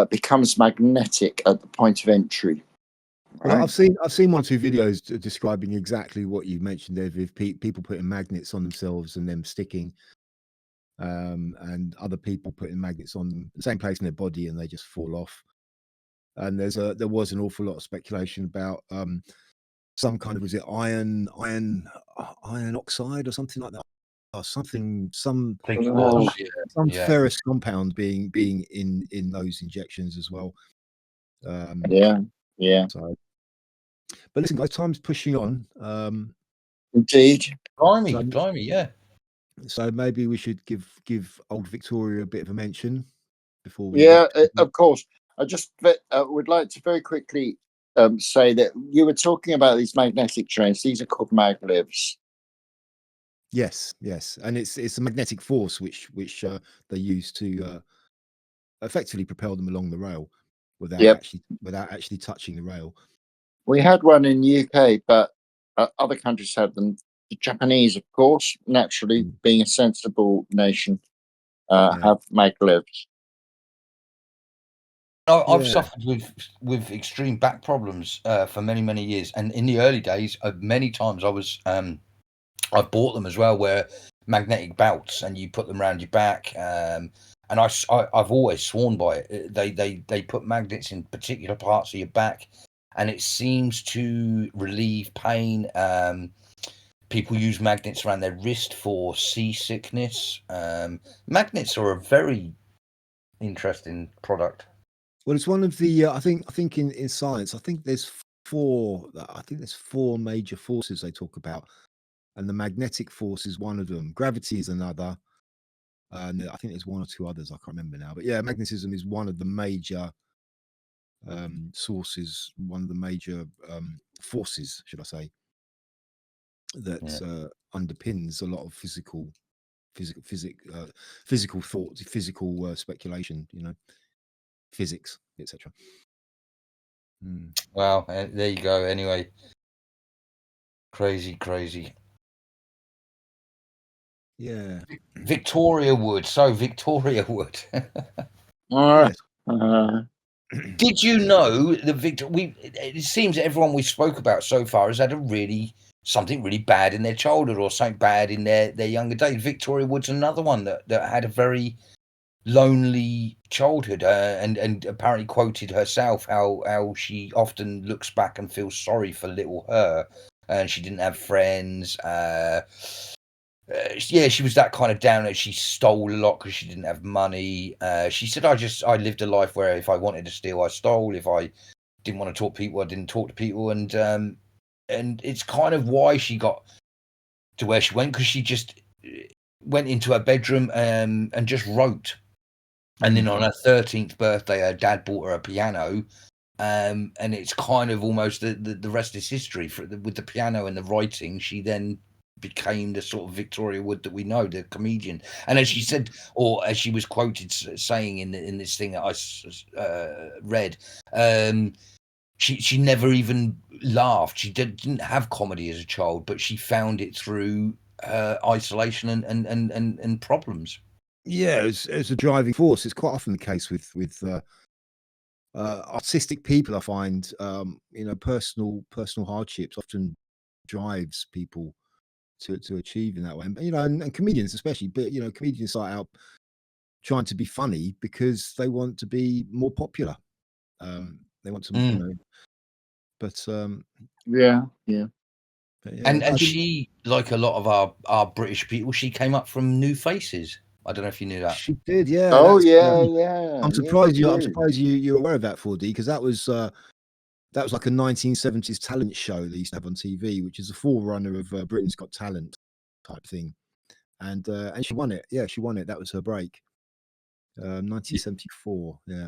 becomes magnetic at the point of entry. Well, Right? I've seen 1 or 2 videos describing exactly what you mentioned there, with people putting magnets on themselves and them sticking, and other people putting magnets on the same place in their body and they just fall off. And there was an awful lot of speculation about some kind of, was it iron oxide or something like that, or something some I think it was, some yeah. ferrous compound being in those injections as well. Yeah. So, but listen, guys, time's pushing on. Indeed. Blimey, yeah. So maybe we should give old Victoria a bit of a mention before we. Yeah, of course. I just would like to very quickly say that you were talking about these magnetic trains. These are called maglevs. Yes, and it's a magnetic force which they use to effectively propel them along the rail without actually touching the rail. We had one in the UK, but other countries had them. The Japanese, of course, naturally being a sensible nation, have maglevs. I've suffered with extreme back problems for many years, and in the early days, many times I've bought them as well, where magnetic belts, and you put them around your back, and I've always sworn by it. They put magnets in particular parts of your back, and it seems to relieve pain. People use magnets around their wrist for seasickness. Magnets are a very interesting product. Well, it's one of the I think in science, I think there's 4 major forces they talk about, and the magnetic force is one of them. Gravity is another, and I think there's 1 or 2 others I can't remember now. But yeah, magnetism is one of the major sources, one of the major forces, should I say, that underpins a lot of physical thoughts, physical speculation. Physics, etc. Well, there you go. Anyway, crazy. Yeah. Victoria Wood. So Victoria Wood. Yes. Did you know that it seems that everyone we spoke about so far has had something really bad in their childhood or something bad in their younger days. Victoria Wood's another one that had a very lonely childhood, and apparently quoted herself how she often looks back and feels sorry for little her, and she didn't have friends. She was that kind of down. She stole a lot because she didn't have money. She said, I lived a life where if I wanted to steal, I stole. If I didn't want to talk to people, I didn't talk to people. And it's kind of why she got to where she went, because she just went into her bedroom and just wrote. And then on her 13th birthday, her dad bought her a piano. And it's kind of almost the rest is history. With the piano and the writing, she then became the sort of Victoria Wood that we know, the comedian. And as she said, or as she was quoted saying in this thing that I read, she never even laughed. She didn't have comedy as a child, but she found it through isolation and problems. Yeah, it's a driving force. It's quite often the case with artistic people. I find personal hardships often drives people to achieve in that way. And comedians especially, but comedians start out trying to be funny because they want to be more popular. They want to But yeah. but yeah, And I didn't- she, like a lot of our British people, she came up from New Faces. I don't know if you knew that. she did, yeah. Oh that's, yeah. I'm yeah, surprised she I'm did. surprised you're aware of that 4D, because that was like a 1970s talent show they used to have on TV, which is a forerunner of Britain's Got Talent type thing. And she won it. Yeah, she won it. That was her break. 1974. Yeah.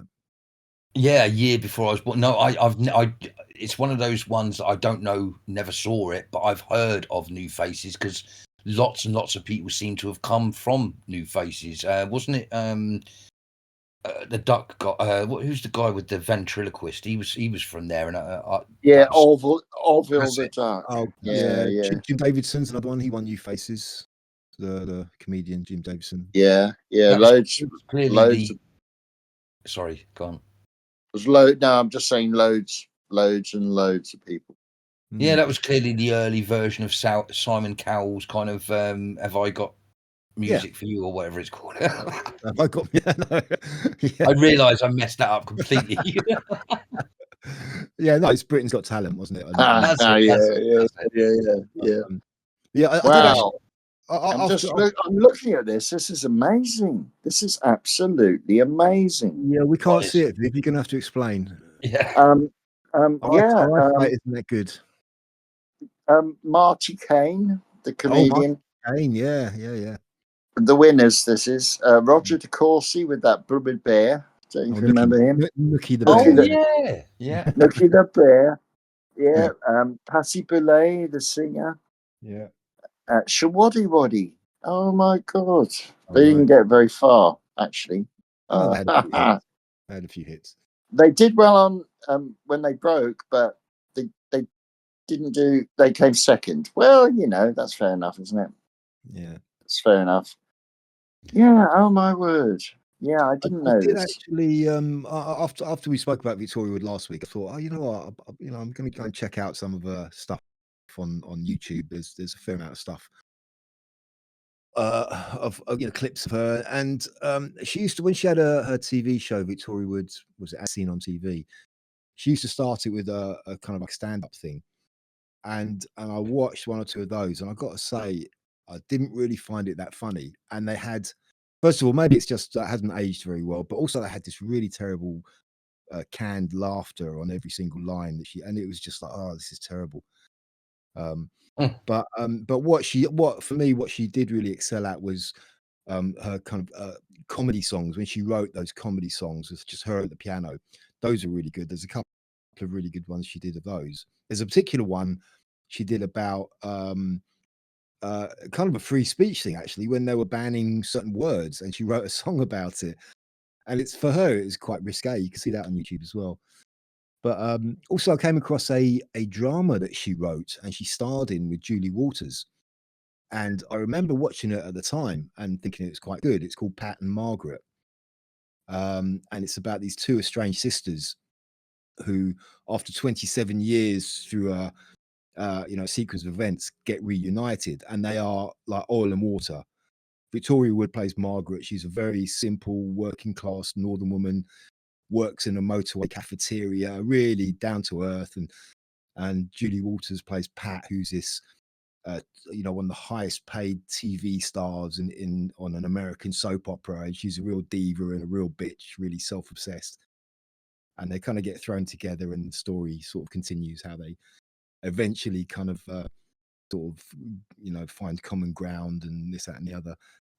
Yeah, a year before I was born. No, it's one of those ones that I don't know, never saw it, but I've heard of New Faces because lots and lots of people seem to have come from New Faces. Wasn't it? The duck guy. Who's the guy with the ventriloquist? He was from there, and Yeah, that was- Orville That's the it. Duck. Oh Yeah. Jim Davidson's another one. He won New Faces. The comedian Jim Davidson. Yeah. that Loads. was clearly Loads. the. Sorry, go on. There's No, I'm just saying loads and loads of people. Yeah, that was clearly the early version of Simon Cowell's kind of "Have I Got Music for You" or whatever it's called. Have I got? Yeah, no. I realise I messed that up completely. Yeah, no, it's Britain's Got Talent, wasn't it? That's it. Yeah, I did actually. Wow. I'm looking at this. This is amazing. This is absolutely amazing. Yeah, we can't Honest. see it. Viv, you're gonna have to explain. Yeah. Our eyesight isn't that good. Marty Kane, the comedian. Kane, yeah. The winners, this is Roger De Courcy with that Brummie Bear. Don't you remember him? Nookie the Nookie Bear. Yeah. Nookie the Bear. Yeah. Patty Boulay, the singer. Yeah. Shawaddy Waddy. Oh my God. Oh, They didn't get very far, actually. Oh, they had a few hits. They did well on when they broke, but they didn't do. They came second. Well, that's fair enough, isn't it? Yeah, it's fair enough. Yeah. Oh my word. Yeah, I didn't know did this. actually. After we spoke about Victoria Wood last week, I thought, you know what, I'm going to go and check out some of her stuff on YouTube. There's a fair amount of stuff. Of clips of her, and she used to, when she had her TV show, Victoria Wood was As Seen on TV. She used to start it with a kind of like stand-up thing, and I watched one or two of those, and I got to say, I didn't really find it that funny. And they had, first of all, maybe it's just that it hasn't aged very well, but also they had this really terrible canned laughter on every single line that and it was just like, oh, this is terrible. But what she did really excel at was her kind of comedy songs. When she wrote those comedy songs with just her at the piano, those are really good. There's a couple of really good ones she did of those. There's a particular one she did about kind of a free speech thing, actually, when they were banning certain words, and she wrote a song about it. And it's, for her, it's quite risque. You can see that on YouTube as well. But also I came across a drama that she wrote and she starred in with Julie Walters. And I remember watching it at the time and thinking it was quite good. It's called Pat and Margaret. And it's about these two estranged sisters who, after 27 years through a sequence of events, get reunited, and they are like oil and water. Victoria Wood plays Margaret. She's a very simple working class northern woman, works in a motorway cafeteria, really down to earth. And Julie Walters plays Pat, who's this one of the highest paid TV stars on an American soap opera, and she's a real diva and a real bitch, really self-obsessed. And they kind of get thrown together, and the story sort of continues how they eventually kind of find common ground and this, that, and the other.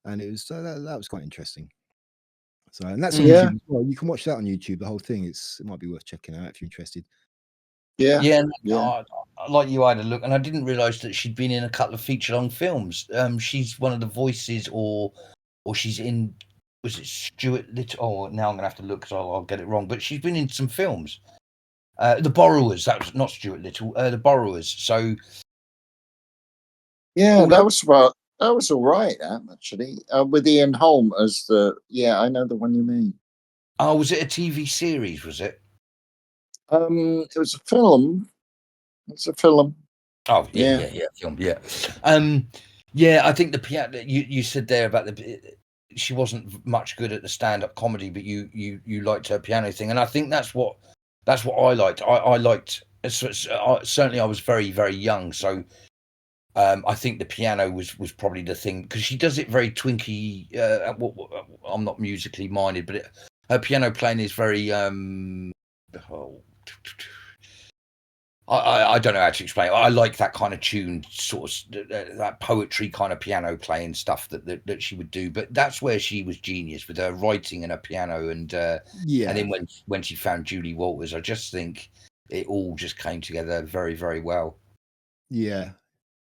And it was that was quite interesting. So, and that's on YouTube as well. You can watch that on YouTube, the whole thing. It might be worth checking out if you're interested. Yeah. Like you, I had a look, and I didn't realise that she'd been in a couple of feature-length films. She's one of the voices, or she's in. Was it Stuart Little? Oh, now I'm gonna have to look because I'll get it wrong. But she's been in some films. The Borrowers. That was not Stuart Little. The Borrowers. So. Yeah, that was all right, actually. With Ian Holm as I know the one you mean. Oh, was it a TV series? Was it? It was a film. It's a film. Oh yeah, film. Yeah. I think the piano. You said there about she wasn't much good at the stand-up comedy, but you liked her piano thing, and I think that's what I liked. I liked certainly I was very, very young, so I think the piano was probably the thing, because she does it very twinky. I'm not musically minded, but her piano playing is very oh, I don't know how to explain it. I like that kind of tune, sort of that poetry kind of piano playing stuff that she would do. But that's where she was genius, with her writing and her piano. And Yeah. and then when she found Julie Walters, I just think it all just came together very, very well. Yeah,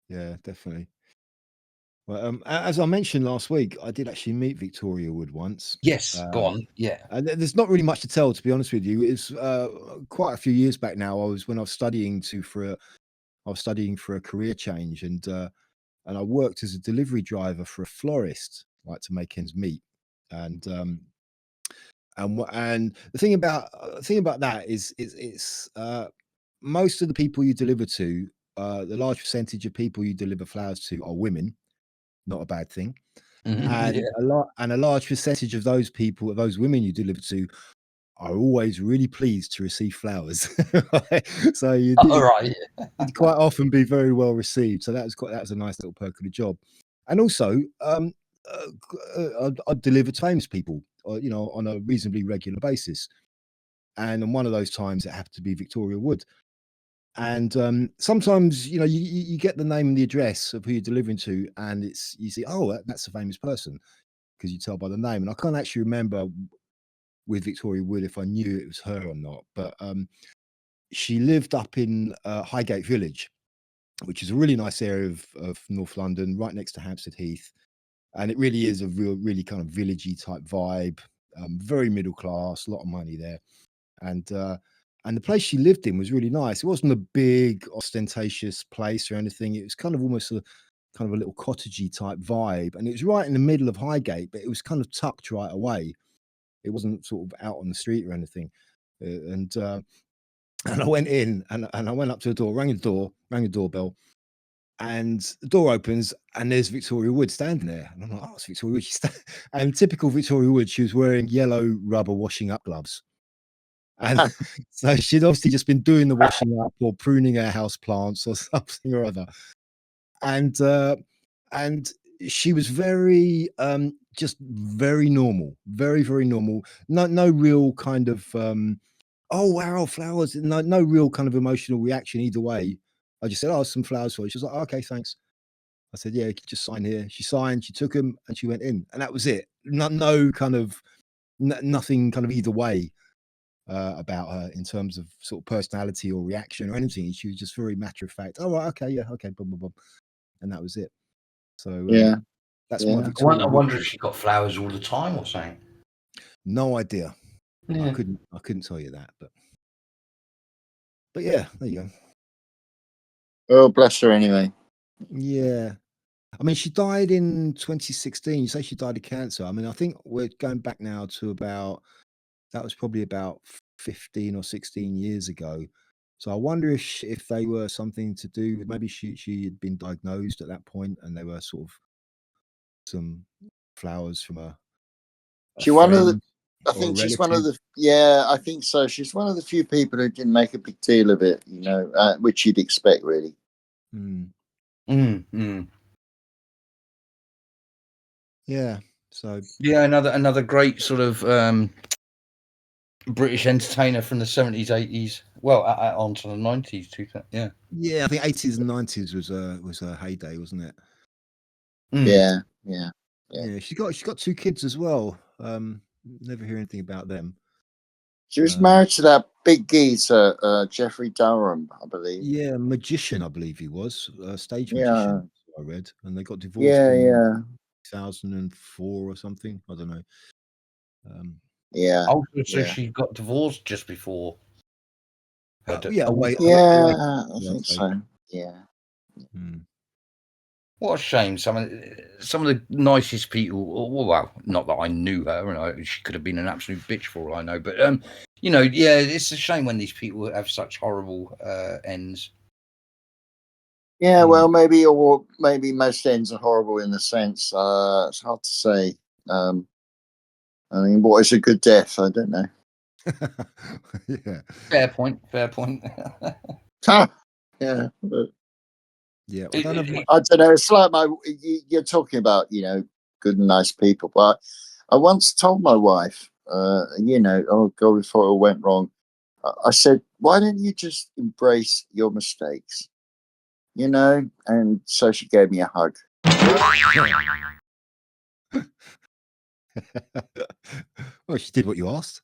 definitely. Well, as I mentioned last week, I did actually meet Victoria Wood once. Yes, go on. Yeah. And there's not really much to tell, to be honest with you. It's quite a few years back now. I was studying for a career change, and I worked as a delivery driver for a florist, like to make ends meet. And the thing about that is it's most of the people you deliver to, the large percentage of people you deliver flowers to are women. Not a bad thing. And Yeah. a large percentage of those people, those women you deliver to, are always really pleased to receive flowers. So you'd All right. quite often be very well received. So that was a nice little perk of the job. And also, I'd deliver to famous people, on a reasonably regular basis. And on one of those times, it happened to be Victoria Wood. And sometimes, you get the name and the address of who you're delivering to, and you see, oh, that's a famous person, because you tell by the name. And I can't actually remember with Victoria Wood if I knew it was her or not, but she lived up in Highgate Village, which is a really nice area of North London, right next to Hampstead Heath. And it really is a really kind of villagey type vibe, very middle class, a lot of money there. And the place she lived in was really nice. It wasn't a big, ostentatious place or anything. It was kind of almost a little cottagey type vibe. And it was right in the middle of Highgate, but it was kind of tucked right away. It wasn't sort of out on the street or anything. And I went in and I went up to the door, rang the doorbell, and the door opens and there's Victoria Wood standing there. And I'm like, oh, it's Victoria Wood. And typical Victoria Wood, she was wearing yellow rubber washing up gloves. And so she'd obviously just been doing the washing up or pruning her house plants or something or other. And she was very just very normal, very, very normal. No real kind of oh wow, flowers. No real kind of emotional reaction either way. I just said, oh, some flowers for you. She was like, oh, okay, thanks. I said, yeah, you can just sign here. She signed, she took them, and she went in, and that was it. No kind of nothing kind of either way about her in terms of sort of personality or reaction or anything. She was just very matter of fact. Oh, right, okay, yeah, okay, blah, blah, blah. And that was it. So Yeah. that's my Yeah. Victoria I Wood. wonder if she got flowers all the time or something. No idea. Yeah. I couldn't tell you that, but yeah, there you go. Oh, bless her anyway. Yeah. I mean, she died in 2016. You say she died of cancer. I mean, I think we're going back now to that was probably about 15 or 16 years ago. So I wonder if they were something to do with, maybe she had been diagnosed at that point and they were sort of some flowers from a She one of the. friend I or a think she's one of relative. the. Yeah, I think so. She's one of the few people who didn't make a big deal of it. Which you'd expect, really. Yeah. So yeah, another great sort of British entertainer from the 70s, 80s. Well, on to the 90s too. Yeah. Yeah, I think 80s and 90s was a heyday, wasn't it? Yeah. Yeah, she's got two kids as well. Never hear anything about them. She was married to that big geezer, Jeffrey Durham, I believe. Yeah, magician, I believe he was a stage Yeah. magician. I read, and they got divorced in 2004 or something. I don't know. Yeah. Oh, so she got divorced just before. Yeah, wait. I think so. Yeah. What a shame. Some of the nicest people. Well, not that I knew her, and she could have been an absolute bitch for all I know. But yeah, it's a shame when these people have such horrible ends. Yeah, well, maybe most ends are horrible in a sense. It's hard to say. I mean, what is a good death? I don't know. Yeah. Fair point. Yeah. Yeah, I don't have I don't know. It's like you're talking about, good and nice people. But I once told my wife, oh God, before it all went wrong, I said, why don't you just embrace your mistakes? And so she gave me a hug. well, she did what you asked.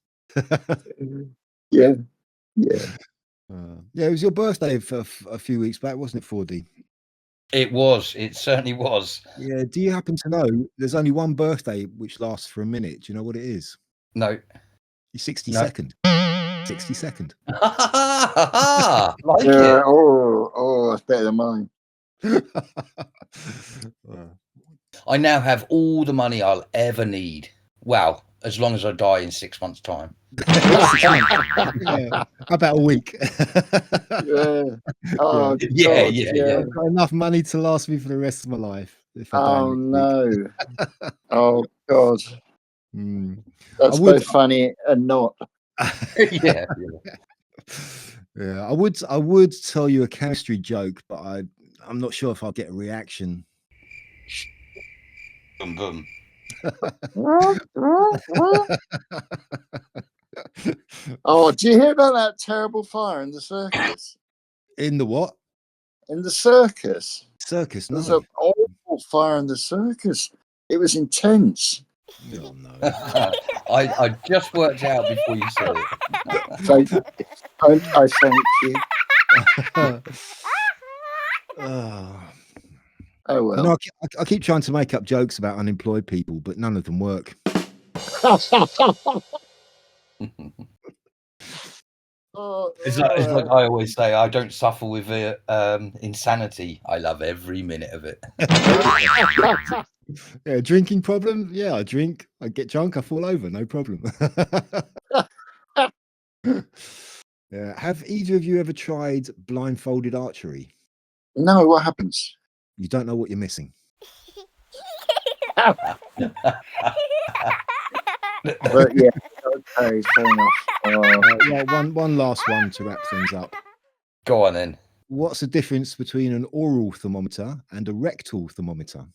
Yeah. Yeah, it was your birthday for a few weeks back, wasn't it, 4D? It was. It certainly was. Yeah. Do you happen to know there's only one birthday which lasts for a minute? Do you know what it is? No. Your 62nd. 62nd. Like Yeah. it. Oh, it's better than mine. I now have all the money I'll ever need. Well, as long as I die in 6 months' time. Yeah. About a week. Yeah. Oh, Yeah, God, yeah. I've got enough money to last me for the rest of my life. If I die Oh, next week. no. Oh, God. Mm. That's both funny and not. Yeah. Yeah, I would tell you a chemistry joke, but I'm not sure if I'll get a reaction. Boom, boom. Oh, do you hear about that terrible fire in the circus? In the what? In the circus. Circus, no. There's an awful fire in the circus. It was intense. Oh, no. I just worked out before you said it. I thank you. Oh, well. You know, I keep trying to make up jokes about unemployed people, but none of them work. It's like I always say, I don't suffer with insanity. I love every minute of it. Yeah, drinking problem? Yeah, I drink. I get drunk. I fall over. No problem. Yeah. Have either of you ever tried blindfolded archery? No, what happens? You don't know what you're missing. But yeah, okay, fair enough. Yeah, one last one to wrap things up. Go on then. What's the difference between an oral thermometer and a rectal thermometer?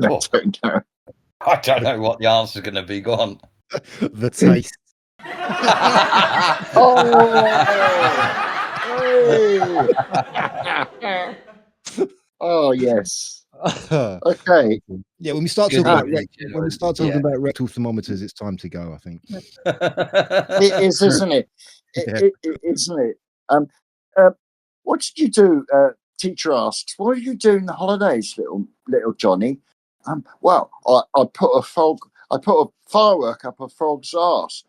I don't know. I don't know what the answer's going to be. Go on. The taste. Oh, yes. Okay. Yeah, when we start talking about rectal thermometers, it's time to go, I think. It is, isn't it? Isn't it? What did you do? Teacher asks, what did you do in the holidays, little Johnny? Well, I put a firework up a frog's ass.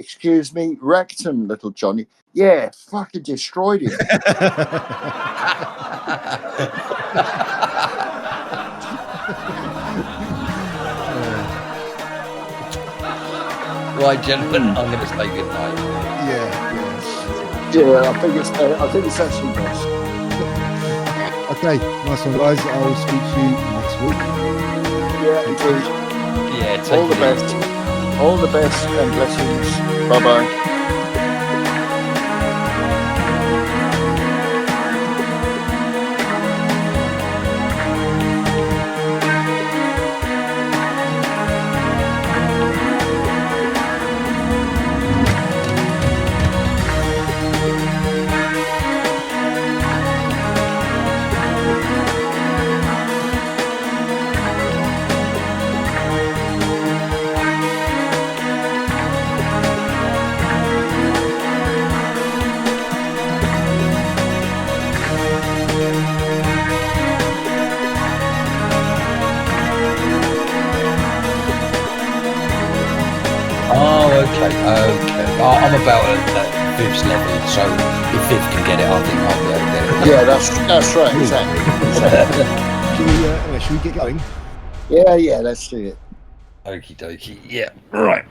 Excuse me, rectum, little Johnny. Yeah, fucking destroyed it. Right, gentlemen, I'm going to say good night. Yeah, I think it's actually best. Okay, nice one, guys. I'll speak to you next week. Yeah, indeed. Yeah, all the best. All the best and blessings. Bye-bye. Okay. I'm about at Viv's level, so if Viv can get it, I think I'll be able to get it. Yeah, that's right. Exactly. Should we get going? Yeah, let's do it. Okie dokie. Yeah. Right.